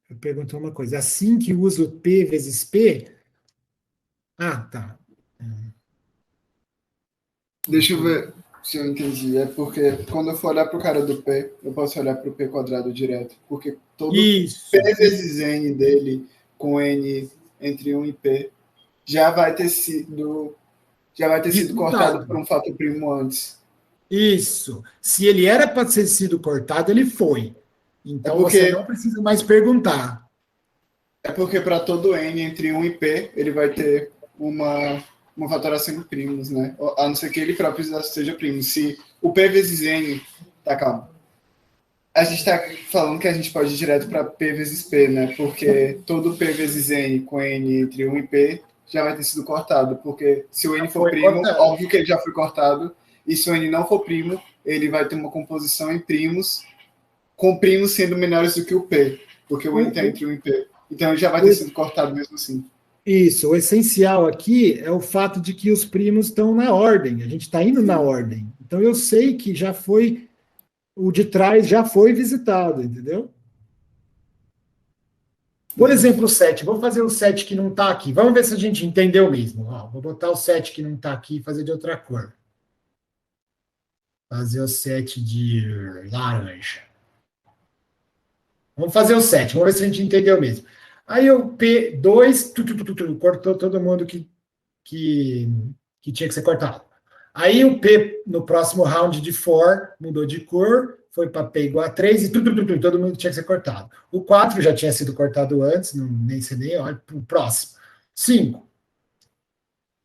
Eu pergunto uma coisa, assim que usa o P vezes P... Ah, tá. Deixa eu ver se eu entendi. É porque quando eu for olhar para o cara do P, eu posso olhar para o P quadrado direto. Porque todo Isso. P vezes N dele, com N entre 1 e P, já vai ter sido cortado por um fator primo antes. Isso. Se ele era para ter sido cortado, ele foi. Então você não precisa mais perguntar. É porque para todo N entre 1 e P, ele vai ter uma fatoração em primos, né? A não ser que ele próprio seja primo. Se o P vezes N... Tá, calma. A gente está falando que a gente pode ir direto para P vezes P, né? Porque todo P vezes N com N entre 1 e P já vai ter sido cortado. Porque se o N for primo, óbvio que ele já foi cortado. E se o N não for primo, ele vai ter uma composição em primos, com primos sendo menores do que o P. Porque o N está entre 1 e P. Então ele já vai ter sido cortado mesmo assim. Isso, o essencial aqui é o fato de que os primos estão na ordem, a gente está indo na ordem. Então eu sei que já foi, o de trás já foi visitado, entendeu? Por exemplo, o 7, vou fazer o 7 que não está aqui, vamos ver se a gente entendeu mesmo. Ó, vou botar o 7 que não está aqui e fazer de outra cor. Fazer o 7 de laranja. Vamos fazer o 7, vamos ver se a gente entendeu mesmo. Aí o P2, cortou todo mundo que tinha que ser cortado. Aí o P, no próximo round de for, mudou de cor, foi para P igual a 3 e todo mundo tinha que ser cortado. O 4 já tinha sido cortado antes, nem sei nem, olha, o próximo. 5.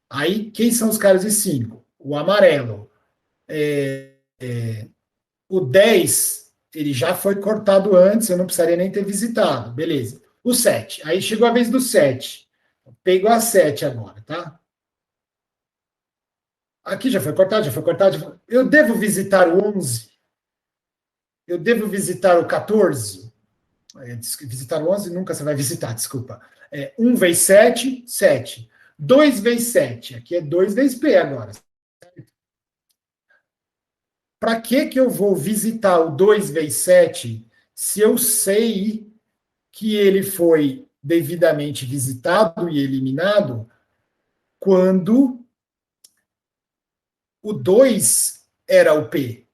Aí, quem são os caras de 5? O amarelo. O 10, ele já foi cortado antes, eu não precisaria nem ter visitado. Beleza. O 7. Aí chegou a vez do 7. P igual a 7 agora, tá? Aqui já foi cortado, já foi cortado. Eu devo visitar o 11? Eu devo visitar o 14? Visitar o 11 nunca você vai visitar, desculpa. 1 vezes 7, 7. 2 vezes 7, aqui é 2 vezes P agora. Para que eu vou visitar o 2 vezes 7 se eu sei que ele foi devidamente visitado e eliminado quando o 2 era o P?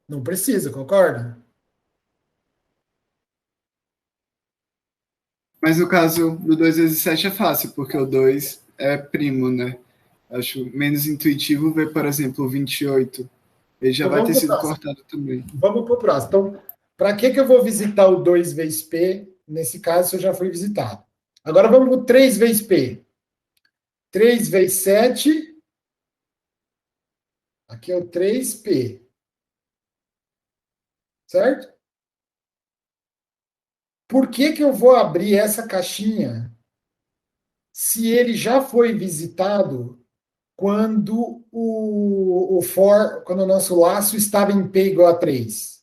Não precisa, concorda? Mas no caso do 2 vezes 7 é fácil, porque o 2 é primo, né? Acho menos intuitivo ver, por exemplo, o 28. Ele já vai ter sido cortado também. Vamos para o próximo. Então, para que eu vou visitar o 2 vezes P? Nesse caso, eu já fui visitado. Agora vamos para o 3 vezes P. 3 vezes 7. Aqui é o 3P. Certo? Por que eu vou abrir essa caixinha se ele já foi visitado quando quando o nosso laço estava em P igual a 3?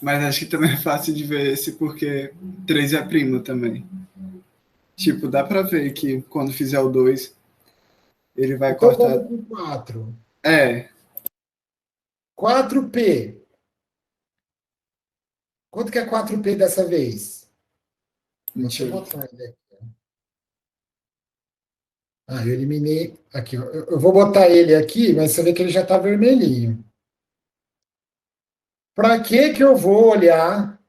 Mas acho que também é fácil de ver esse, porque 3 é primo também. Tipo, dá pra ver que quando fizer o 2, ele vai então, cortar... vamos com 4. 4P. Quanto que é 4P dessa vez? Deixa eu botar ele aqui. Eu eliminei aqui. Eu vou botar ele aqui, mas você vê que ele já está vermelhinho. Para que eu vou olhar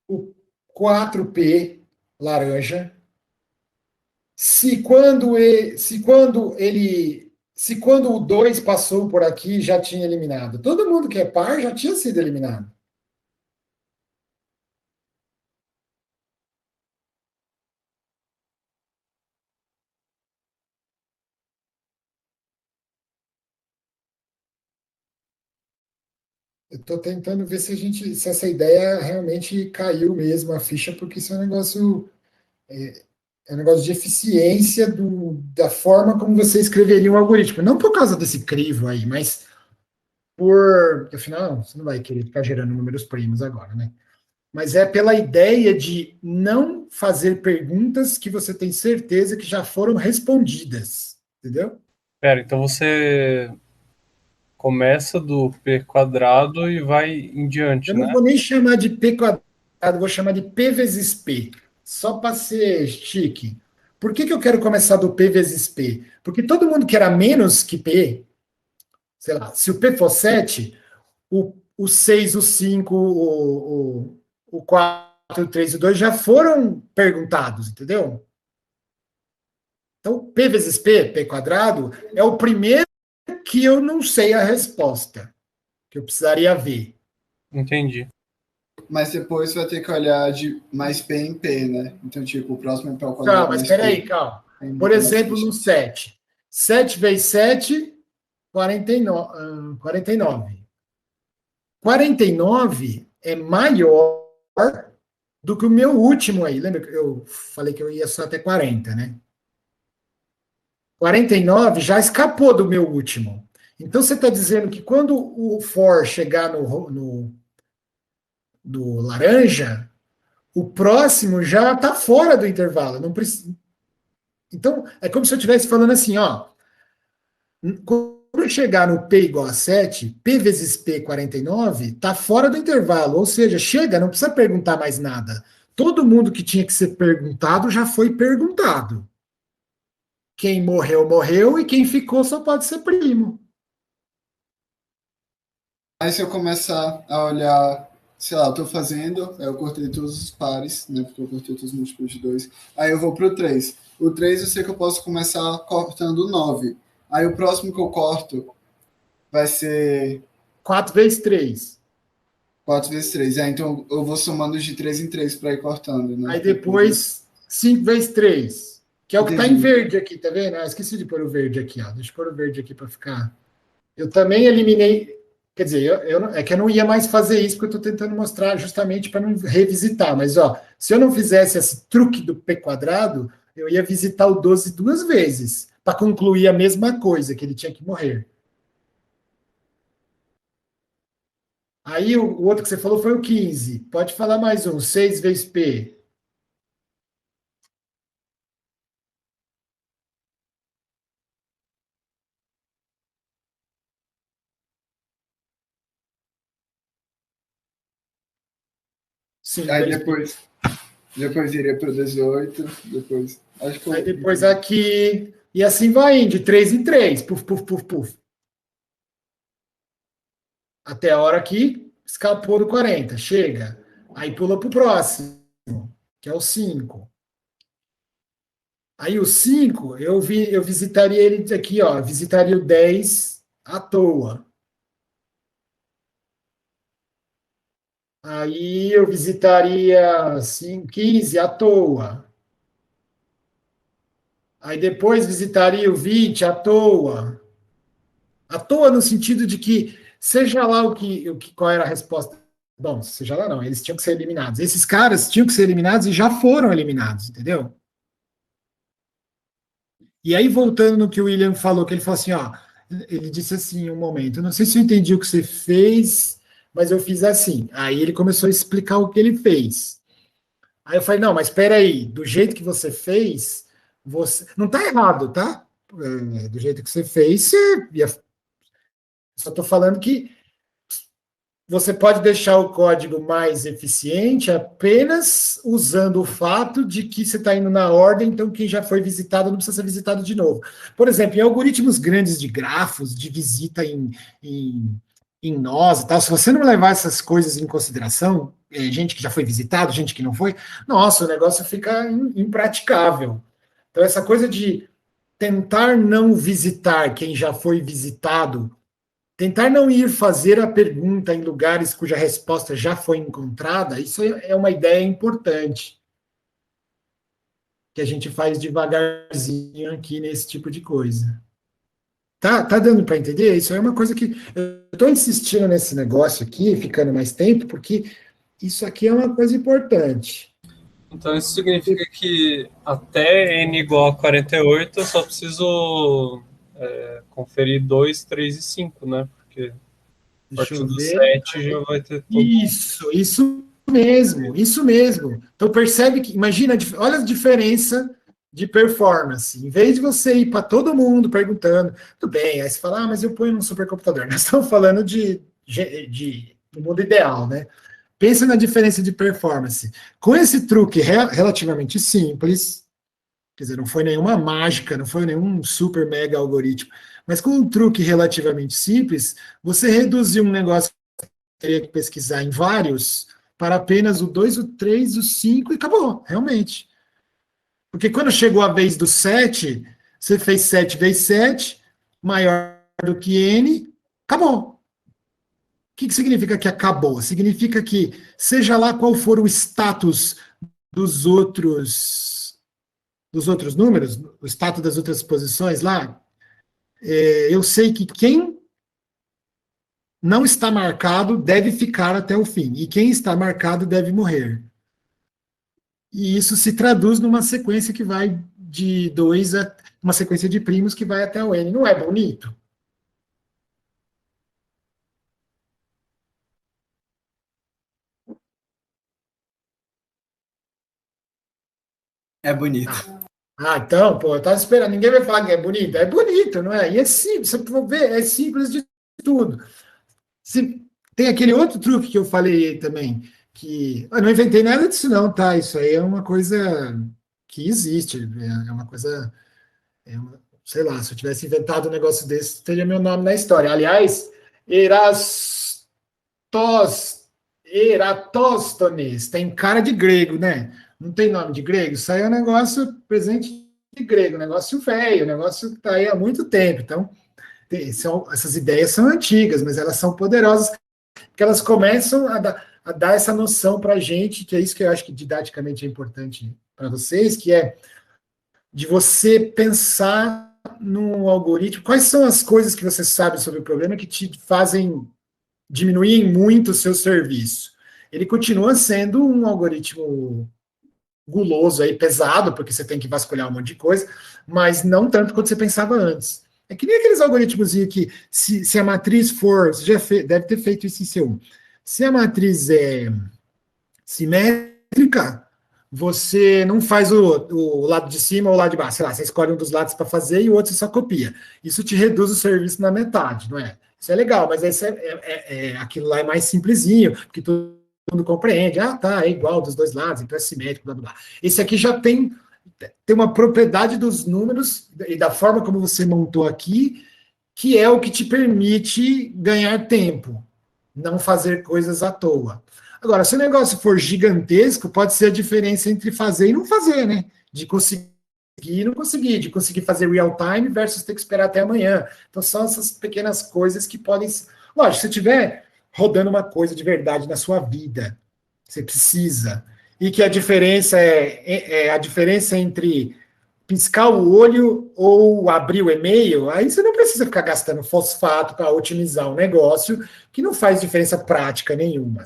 o 4P laranja se quando o 2 passou por aqui já tinha eliminado? Todo mundo que é par já tinha sido eliminado. Eu estou tentando ver se essa ideia realmente caiu mesmo a ficha, porque isso é um negócio de eficiência da forma como você escreveria um algoritmo. Não por causa desse crivo aí, mas afinal, você não vai querer ficar gerando números primos agora, né? Mas é pela ideia de não fazer perguntas que você tem certeza que já foram respondidas, entendeu? Pera, então você começa do P quadrado e vai em diante, Eu né? não vou nem chamar de P quadrado, vou chamar de P vezes P, só para ser chique. Por que eu quero começar do P vezes P? Porque todo mundo que era menos que P, sei lá, se o P for 7, o 6, o 5, o 4, o 3 e o 2 já foram perguntados, entendeu? Então, P vezes P, P quadrado, é o primeiro que eu não sei a resposta, que eu precisaria ver. Entendi. Mas depois vai ter que olhar de mais P em P, né? Então, tipo, o próximo é P ao quadrado. Calma, mas mais espera P. aí, calma. Por exemplo, no 7. 7 vezes 7, 49. 49 é maior do que o meu último aí. Lembra que eu falei que eu ia só até 40, né? 49 já escapou do meu último. Então, você está dizendo que quando o for chegar no laranja, o próximo já está fora do intervalo. Não precisa. Então, é como se eu estivesse falando assim, ó. Quando chegar no P igual a 7, P vezes P 49, está fora do intervalo. Ou seja, chega, não precisa perguntar mais nada. Todo mundo que tinha que ser perguntado já foi perguntado. Quem morreu, morreu, e quem ficou só pode ser primo. Aí se eu começar a olhar, sei lá, eu tô fazendo, eu cortei todos os pares, né? Porque eu cortei todos os múltiplos de 2. Aí eu vou pro 3. O 3 eu sei que eu posso começar cortando o 9. Aí o próximo que eu corto vai ser 4 vezes 3. 4 vezes 3. Então eu vou somando de 3 em 3 para ir cortando, né? Aí depois 5 vezes 3. Que é o que está em Entendi. verde aqui, tá vendo? Esqueci de pôr o verde aqui, ó. Deixa eu pôr o verde aqui para ficar. Eu também eliminei. Quer dizer, é que eu não ia mais fazer isso, porque eu estou tentando mostrar justamente para não revisitar. Mas, ó, se eu não fizesse esse truque do P quadrado, eu ia visitar o 12 duas vezes, para concluir a mesma coisa, que ele tinha que morrer. Aí o outro que você falou foi o 15. Pode falar mais um. 6 vezes P. Sim, Aí vezes depois iria para o 18, depois... Acho que Aí depois aqui, e assim vai indo, de 3 em 3, puf, puf, puf, puf. Até a hora que escapou do 40, chega. Aí pula para o próximo, que é o 5. Aí o 5, eu visitaria ele aqui, ó, visitaria o 10 à toa. Aí eu visitaria 15 à toa. Aí depois visitaria o 20 à toa. À toa no sentido de que, seja lá qual era a resposta. Bom, seja lá não, eles tinham que ser eliminados. Esses caras tinham que ser eliminados e já foram eliminados, entendeu? E aí, voltando no que o William falou, que ele falou assim, ó, ele disse assim, um momento, não sei se eu entendi o que você fez, mas eu fiz assim. Aí ele começou a explicar o que ele fez. Aí eu falei, não, mas espera aí, do jeito que você fez, você... Não está errado, tá? Do jeito que você fez, só estou falando que você pode deixar o código mais eficiente apenas usando o fato de que você está indo na ordem, então quem já foi visitado não precisa ser visitado de novo. Por exemplo, em algoritmos grandes de grafos, de visita em em nós e tal, se você não levar essas coisas em consideração, gente que já foi visitado, gente que não foi, nossa, o negócio fica impraticável. Então, essa coisa de tentar não visitar quem já foi visitado, tentar não ir fazer a pergunta em lugares cuja resposta já foi encontrada, isso é uma ideia importante que a gente faz devagarzinho aqui nesse tipo de coisa. Tá dando para entender? Isso é uma coisa que eu estou insistindo nesse negócio aqui, ficando mais tempo, porque isso aqui é uma coisa importante. Então isso significa que até n igual a 48 eu só preciso conferir 2, 3 e 5, né? Porque a Deixa partir eu do ver. 7 já vai ter todo. Isso mesmo, isso mesmo. Então percebe que, imagina, olha a diferença de performance. Em vez de você ir para todo mundo perguntando, tudo bem, aí você fala, mas eu ponho num supercomputador. Nós estamos falando do mundo ideal, né? Pensa na diferença de performance. Com esse truque relativamente simples, quer dizer, não foi nenhuma mágica, não foi nenhum super mega algoritmo, mas com um truque relativamente simples, você reduziu um negócio que teria que pesquisar em vários para apenas o 2, o 3, o 5 e acabou, realmente. Porque quando chegou a vez do 7, você fez 7 vezes 7, maior do que n, acabou. O que significa que acabou? Significa que, seja lá qual for o status dos outros números, o status das outras posições lá, eu sei que quem não está marcado deve ficar até o fim, e quem está marcado deve morrer. E isso se traduz numa sequência que vai de 2 a uma sequência de primos que vai até o n. Não é bonito? É bonito. Então, pô, eu estava esperando. Ninguém vai falar que é bonito. É bonito, não é? E é simples, você for ver, é simples de tudo. Tem aquele outro truque que eu falei também, que eu não inventei nada disso não, tá? Isso aí é uma coisa que existe, é uma coisa, sei lá, se eu tivesse inventado um negócio desse, teria meu nome na história. Aliás, Eratóstenes, tem cara de grego, né? Não tem nome de grego? Isso aí é um negócio presente de grego, um negócio velho, um negócio que está aí há muito tempo. Então, essas ideias são antigas, mas elas são poderosas, porque elas começam a dar essa noção para a gente, que é isso que eu acho que didaticamente é importante para vocês, que é de você pensar no algoritmo, quais são as coisas que você sabe sobre o problema que te fazem diminuir muito o seu serviço. Ele continua sendo um algoritmo guloso aí, pesado, porque você tem que vasculhar um monte de coisa, mas não tanto quanto você pensava antes. É que nem aqueles algoritmos que, se a matriz for, você já deve ter feito isso em C1, se a matriz é simétrica, você não faz o lado de cima ou o lado de baixo, sei lá, você escolhe um dos lados para fazer e o outro você só copia. Isso te reduz o serviço na metade, não é? Isso é legal, mas esse aquilo lá é mais simplesinho, porque todo mundo compreende, tá, é igual dos dois lados, então é simétrico, blá, blá, blá. Esse aqui já tem uma propriedade dos números e da forma como você montou aqui, que é o que te permite ganhar tempo, não fazer coisas à toa. Agora, se o negócio for gigantesco, pode ser a diferença entre fazer e não fazer, né? De conseguir e não conseguir, de conseguir fazer real time versus ter que esperar até amanhã. Então, são essas pequenas coisas que podem... Lógico, se você estiver rodando uma coisa de verdade na sua vida, você precisa, e que a diferença é a diferença entre piscar o olho ou abrir o e-mail, aí você não precisa ficar gastando fosfato para otimizar um negócio que não faz diferença prática nenhuma.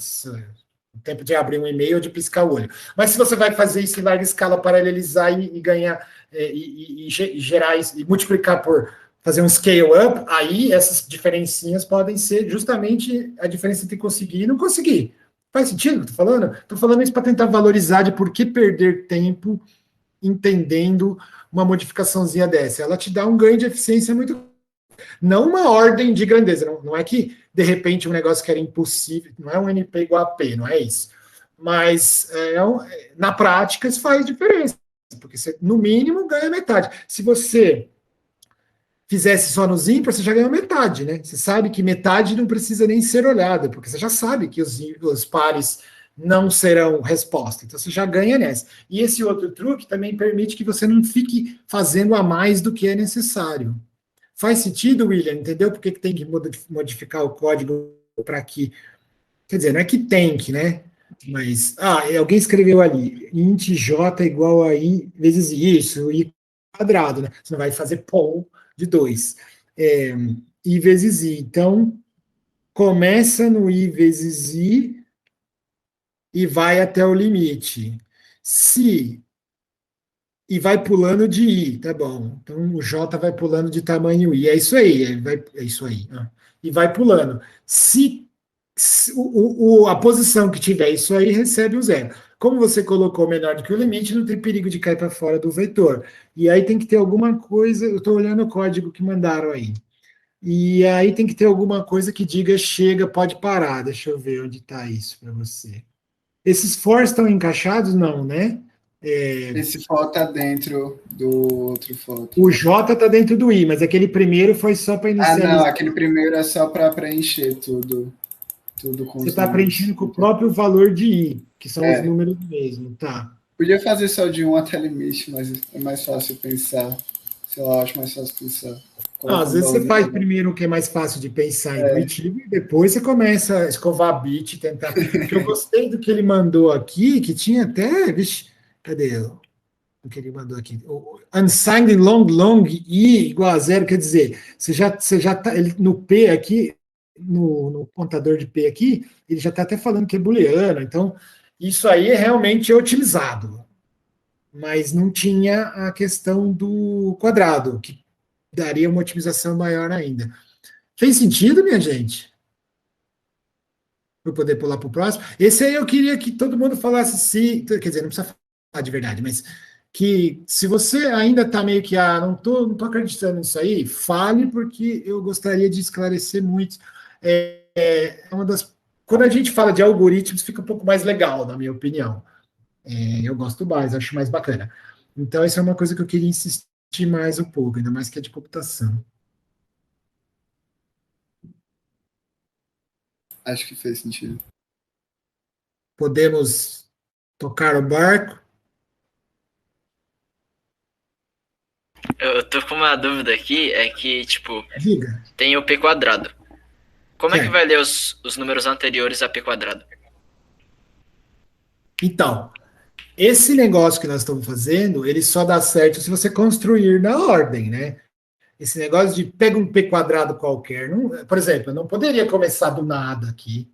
O tempo de abrir um e-mail ou de piscar o olho. Mas se você vai fazer isso em larga escala, paralelizar e ganhar, e gerar isso, e multiplicar por fazer um scale up, aí essas diferencinhas podem ser justamente a diferença entre conseguir e não conseguir. Faz sentido o que eu estou falando? Estou falando isso para tentar valorizar de por que perder tempo entendendo uma modificaçãozinha dessa. Ela te dá um ganho de eficiência muito... Não uma ordem de grandeza, não é que, de repente, um negócio que era impossível, não é um NP igual a P, não é isso. Mas, na prática, isso faz diferença, porque você, no mínimo, ganha metade. Se você fizesse só nos ímpares, você já ganhou metade, né? Você sabe que metade não precisa nem ser olhada, porque você já sabe que os pares não serão resposta. Então você já ganha nessa. E esse outro truque também permite que você não fique fazendo a mais do que é necessário. Faz sentido, William? Entendeu por que tem que modificar o código para que... Quer dizer, não é que tem que, né? Mas... alguém escreveu ali, int j igual a i vezes isso, i quadrado, né? Você não vai fazer pol de 2. I vezes i. Então, começa no i vezes i e vai até o limite. E vai pulando de i, tá bom. Então, o j vai pulando de tamanho i. É isso aí. É isso aí. E vai pulando. A posição que tiver isso aí, recebe o zero. Como você colocou menor do que o limite, não tem perigo de cair para fora do vetor. E aí tem que ter alguma coisa, eu estou olhando o código que mandaram aí. E aí tem que ter alguma coisa que diga chega, pode parar. Deixa eu ver onde está isso para você. Esses for estão encaixados? Não, né? Esse for está dentro do outro for. O J está dentro do I, mas aquele primeiro foi só para inicializar. Não, aquele primeiro é só para preencher tudo com você está preenchendo com o próprio valor de I, que são os números mesmo, tá? Podia fazer só de 1 até limite, mas é mais fácil pensar. Sei lá, acho mais fácil pensar. Às vezes você faz primeiro o que é mais fácil de pensar intuitivo, e depois você começa a escovar bit, tentar. Porque eu gostei do que ele mandou aqui, que tinha até. Vixe, cadê o que ele mandou aqui? Unsigned long i igual a zero, quer dizer, você já tá no P aqui, no contador de P aqui, ele já está até falando que é booleano, então isso aí realmente é utilizado. Mas não tinha a questão do quadrado, que daria uma otimização maior ainda. Fez sentido, minha gente? Para poder pular para o próximo? Esse aí eu queria que todo mundo falasse se... Quer dizer, não precisa falar de verdade, mas que se você ainda está meio que, não tô acreditando nisso aí, fale, porque eu gostaria de esclarecer muito. Quando a gente fala de algoritmos, fica um pouco mais legal, na minha opinião. Eu gosto mais, acho mais bacana. Então, isso é uma coisa que eu queria insistir mais um pouco, ainda mais que é de computação. Acho que fez sentido. Podemos tocar o barco? Eu tô com uma dúvida aqui, é que, tipo, Diga. tem o P quadrado. Como é que vai ler os números anteriores a P quadrado? Então, esse negócio que nós estamos fazendo, ele só dá certo se você construir na ordem, né? Esse negócio de pega um P quadrado qualquer. Por exemplo, eu não poderia começar do nada aqui.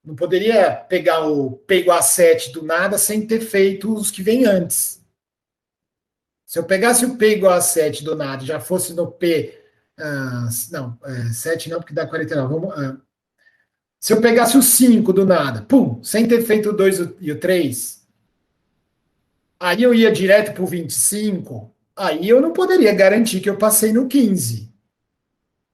Não poderia pegar o P igual a 7 do nada sem ter feito os que vêm antes. Se eu pegasse o P igual a 7 do nada, já fosse no P... 7 não, porque dá 49. Se eu pegasse o 5 do nada, sem ter feito o 2 e o 3, aí eu ia direto para o 25, aí eu não poderia garantir que eu passei no 15.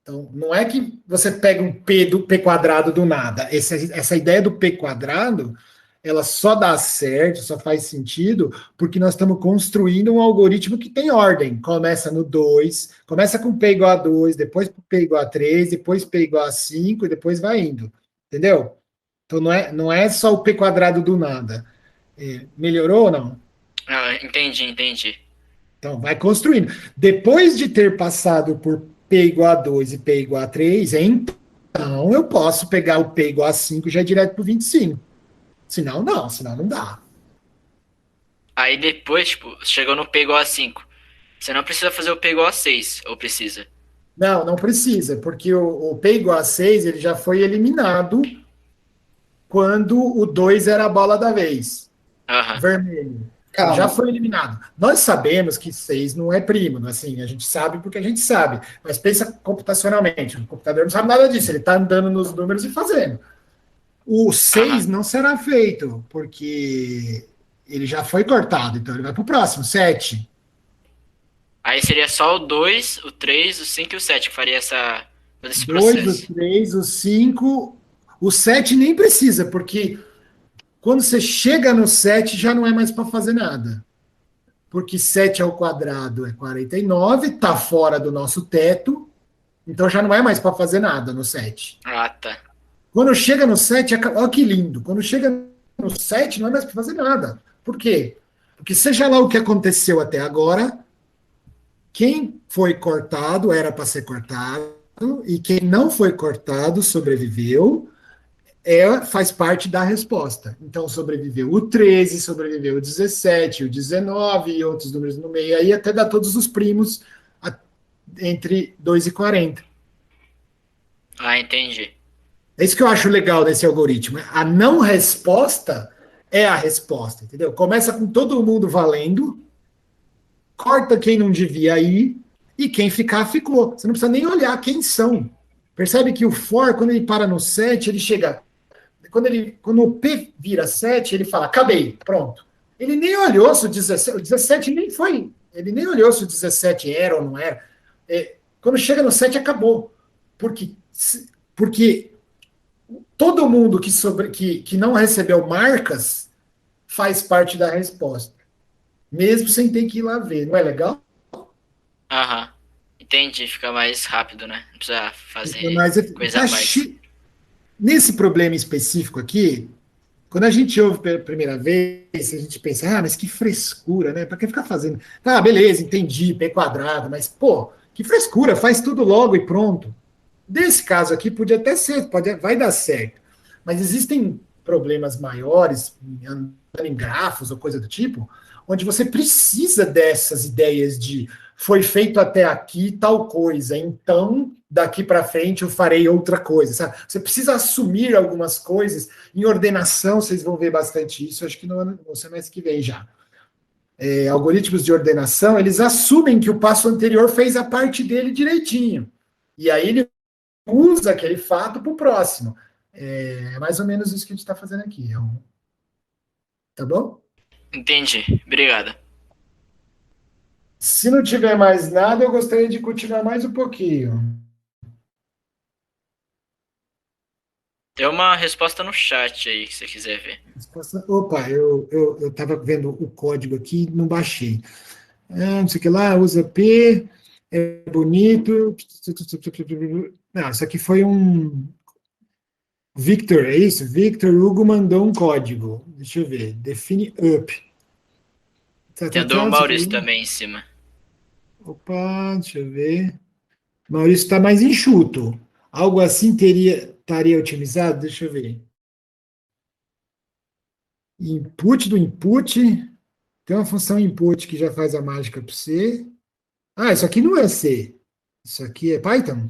Então, não é que você pega um P quadrado do nada. Essa ideia do P quadrado, ela só dá certo, só faz sentido, porque nós estamos construindo um algoritmo que tem ordem. Começa no 2, começa com P igual a 2, depois P igual a 3, depois P igual a 5, e depois vai indo. Entendeu? Então, não é só o P quadrado do nada. Melhorou ou não? Entendi. Então, vai construindo. Depois de ter passado por P igual a 2 e P igual a 3, então eu posso pegar o P igual a 5 e já ir direto para o 25. Senão não dá. Aí depois, tipo, chegou no P igual a 5. Você não precisa fazer o P igual a 6, ou precisa? Não precisa, porque o P igual a 6 ele já foi eliminado quando o 2 era a bola da vez. Vermelho. Calma. Já foi eliminado. Nós sabemos que 6 não é primo, assim, a gente sabe porque a gente sabe, mas pensa computacionalmente, o computador não sabe nada disso, ele está andando nos números e fazendo. O 6 não será feito, porque ele já foi cortado, então ele vai para o próximo, 7. Aí seria só o 2, o 3, o 5 e o 7 que faria todo esse 2, processo. o 3, o 5, o 7 nem precisa, porque quando você chega no 7 já não é mais para fazer nada. porque 7 ao quadrado é 49, está fora do nosso teto, então já não é mais para fazer nada no 7. Ah, tá. Quando chega no 7, olha que lindo, quando chega no 7 não é mais para fazer nada. Por quê? Porque seja lá o que aconteceu até agora, quem foi cortado era para ser cortado, e quem não foi cortado sobreviveu, faz parte da resposta. Então, sobreviveu o 13, sobreviveu o 17, o 19 e outros números no meio, aí até dá todos os primos entre 2 e 40. Ah, entendi. É isso que eu acho legal desse algoritmo. A não resposta é a resposta, entendeu? Começa com todo mundo valendo, corta quem não devia ir, e quem ficar, ficou. Você não precisa nem olhar quem são. Percebe que o for, quando ele para no 7, ele chega... Quando o P vira 7, ele fala, acabei, pronto. Ele nem olhou se o 17 nem foi. Ele nem olhou se o 17 era ou não era. Quando chega no 7, acabou. Porque todo mundo que não recebeu marcas faz parte da resposta. Mesmo sem ter que ir lá ver. Não é legal? Aham. Entendi, fica mais rápido, né? Não precisa fazer Mas, coisa a mais. Nesse problema específico aqui, quando a gente ouve pela primeira vez, a gente pensa, mas que frescura, né? Para que ficar fazendo? Ah, beleza, entendi, P quadrado, mas, pô, que frescura, faz tudo logo e pronto. Desse caso aqui, podia até ser, vai dar certo. Mas existem problemas maiores, andando em grafos ou coisa do tipo, onde você precisa dessas ideias de foi feito até aqui tal coisa, então daqui para frente eu farei outra coisa, sabe? Você precisa assumir algumas coisas. Em ordenação, vocês vão ver bastante isso, acho que no semestre que vem já. Algoritmos de ordenação, eles assumem que o passo anterior fez a parte dele direitinho. E aí ele usa aquele fato para o próximo. É mais ou menos isso que a gente está fazendo aqui. Tá bom? Entendi. Obrigado. Se não tiver mais nada, eu gostaria de continuar mais um pouquinho. Tem uma resposta no chat aí, se você quiser ver. Opa, eu estava vendo o código aqui e não baixei. Não sei o que lá, usa P, é bonito. Não, isso aqui foi um... Victor, é isso? Victor Hugo mandou um código. Deixa eu ver. Define up. Tem a do Maurício também em cima. Opa, deixa eu ver. Maurício está mais enxuto. Algo assim estaria otimizado? Deixa eu ver. Input do input. Tem uma função input que já faz a mágica para você. Ah, isso aqui não é C. Isso aqui é Python?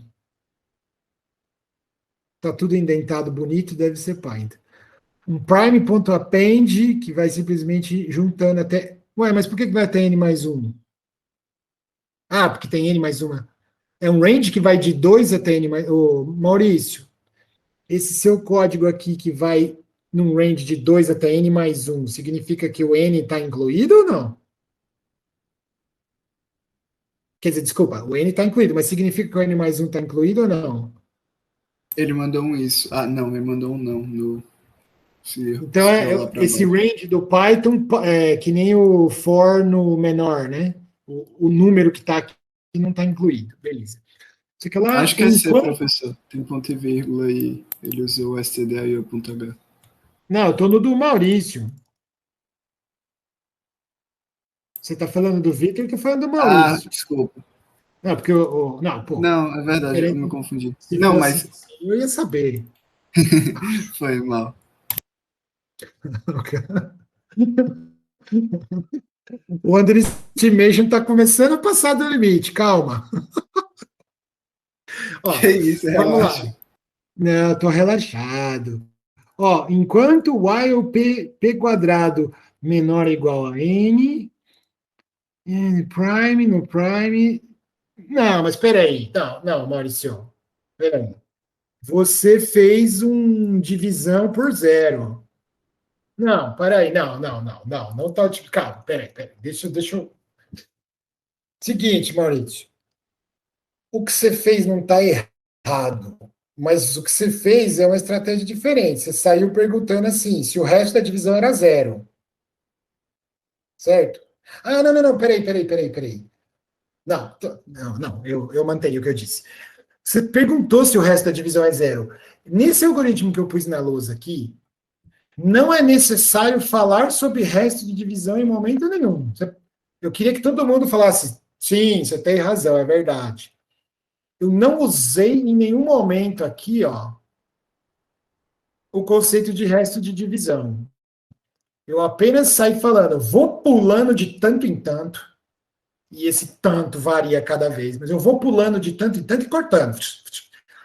Tá tudo indentado bonito, deve ser Python. Um prime.append, que vai simplesmente juntando até... Ué, mas por que vai até n mais 1? Ah, porque tem n mais 1. É um range que vai de 2 até n mais... Ô, Maurício, esse seu código aqui que vai num range de 2 até n mais 1, significa que o n está incluído ou não? Quer dizer, desculpa, o n está incluído, mas significa que o n mais 1 está incluído ou não? Ele mandou um isso. Ah, não, ele mandou um não. Então, esse range do Python é que nem o for no menor, né? O número que está aqui não está incluído. Beleza. Acho que é C, professor. Tem ponto e vírgula e ele usou o stdio.h. Não, eu estou no do Maurício. Você está falando do Victor, eu estou falando do Maurício. Ah, desculpa. Não, porque não, pô. Não, é verdade, eu me confundi. Não, mas eu ia saber. Foi mal. O underestimation está começando a passar do limite, calma. Ó, que isso, vamos lá. Não, estou relaxado. Ó, enquanto while p quadrado menor ou igual a n prime no prime... Não, mas espera aí. Não, Maurício. Espera aí. Você fez divisão por zero. Não, peraí, não tá calma, peraí, deixa eu... Seguinte, Maurício, o que você fez não está errado, mas o que você fez é uma estratégia diferente, você saiu perguntando assim, se o resto da divisão era zero, certo? Ah, não, peraí. Não, eu mantenho o que eu disse. Você perguntou se o resto da divisão é zero. Nesse algoritmo que eu pus na lousa aqui, não é necessário falar sobre resto de divisão em momento nenhum. Eu queria que todo mundo falasse, sim, você tem razão, é verdade. Eu não usei em nenhum momento aqui, ó, o conceito de resto de divisão. Eu apenas saí falando, vou pulando de tanto em tanto, e esse tanto varia cada vez, mas eu vou pulando de tanto em tanto e cortando.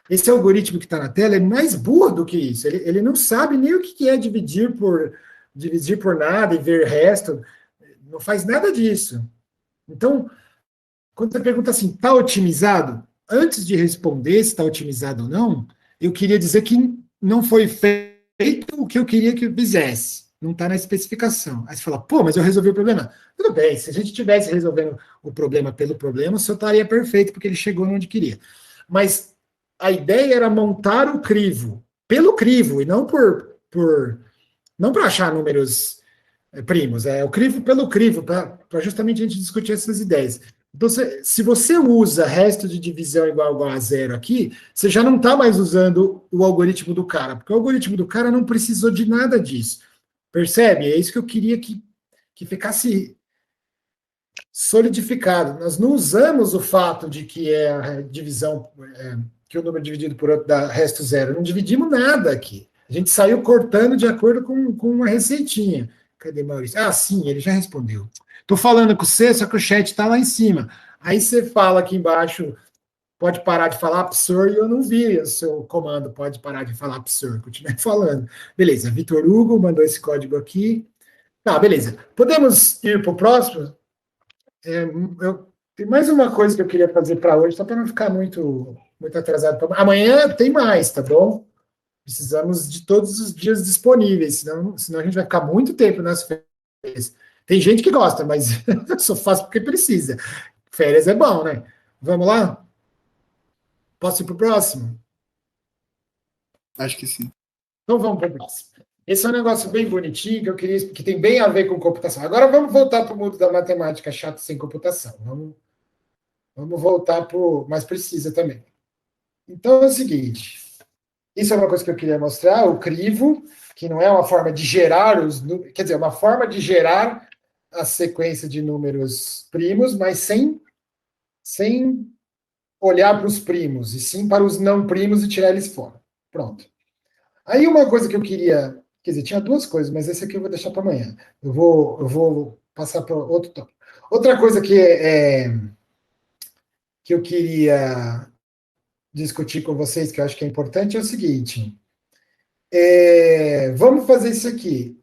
Esse algoritmo que está na tela é mais burro do que isso. Ele não sabe nem o que é dividir por nada e ver resto. Não faz nada disso. Então, quando você pergunta assim, está otimizado? Antes de responder se está otimizado ou não, eu queria dizer que não foi feito o que eu queria que eu fizesse. Não está na especificação. Aí você fala, pô, mas eu resolvi o problema. Tudo bem, se a gente tivesse resolvendo o problema pelo problema, o seu estaria perfeito, porque ele chegou onde queria. Mas a ideia era montar o crivo pelo crivo, e não não para achar números primos, é o crivo pelo crivo, para justamente a gente discutir essas ideias. Então, se você usa resto de divisão igual a zero aqui, você já não está mais usando o algoritmo do cara, porque o algoritmo do cara não precisou de nada disso. Percebe? É isso que eu queria que ficasse solidificado. Nós não usamos o fato de que é a divisão, que o número dividido por outro dá resto zero. Não dividimos nada aqui. A gente saiu cortando de acordo com uma receitinha. Cadê Maurício? Ah, sim, ele já respondeu. Estou falando com você, só que o chat está lá em cima. Aí você fala aqui embaixo, pode parar de falar absurdo, e eu não vi o seu comando, pode parar de falar absurdo, continue falando. Beleza, Vitor Hugo mandou esse código aqui. Tá, beleza. Podemos ir para o próximo? Tem mais uma coisa que eu queria fazer para hoje, só para não ficar muito atrasado. Amanhã tem mais, tá bom? Precisamos de todos os dias disponíveis, senão a gente vai ficar muito tempo nas férias. Tem gente que gosta, mas eu só faço porque precisa. Férias é bom, né? Vamos lá? Posso ir para o próximo? Acho que sim. Então vamos para o próximo. Esse é um negócio bem bonitinho que eu queria, que tem bem a ver com computação. Agora vamos voltar para o mundo da matemática chato sem computação. Vamos voltar para o mais precisa também. Então é o seguinte. Isso é uma coisa que eu queria mostrar, o crivo, que não é uma forma de gerar quer dizer, uma forma de gerar a sequência de números primos, mas sem olhar para os primos, e sim para os não primos e tirar eles fora. Pronto. Aí uma coisa que eu queria, quer dizer, tinha duas coisas, mas esse aqui eu vou deixar para amanhã. Eu vou passar para outro tópico. Outra coisa que eu queria discutir com vocês, que eu acho que é importante, é o seguinte. Vamos fazer isso aqui.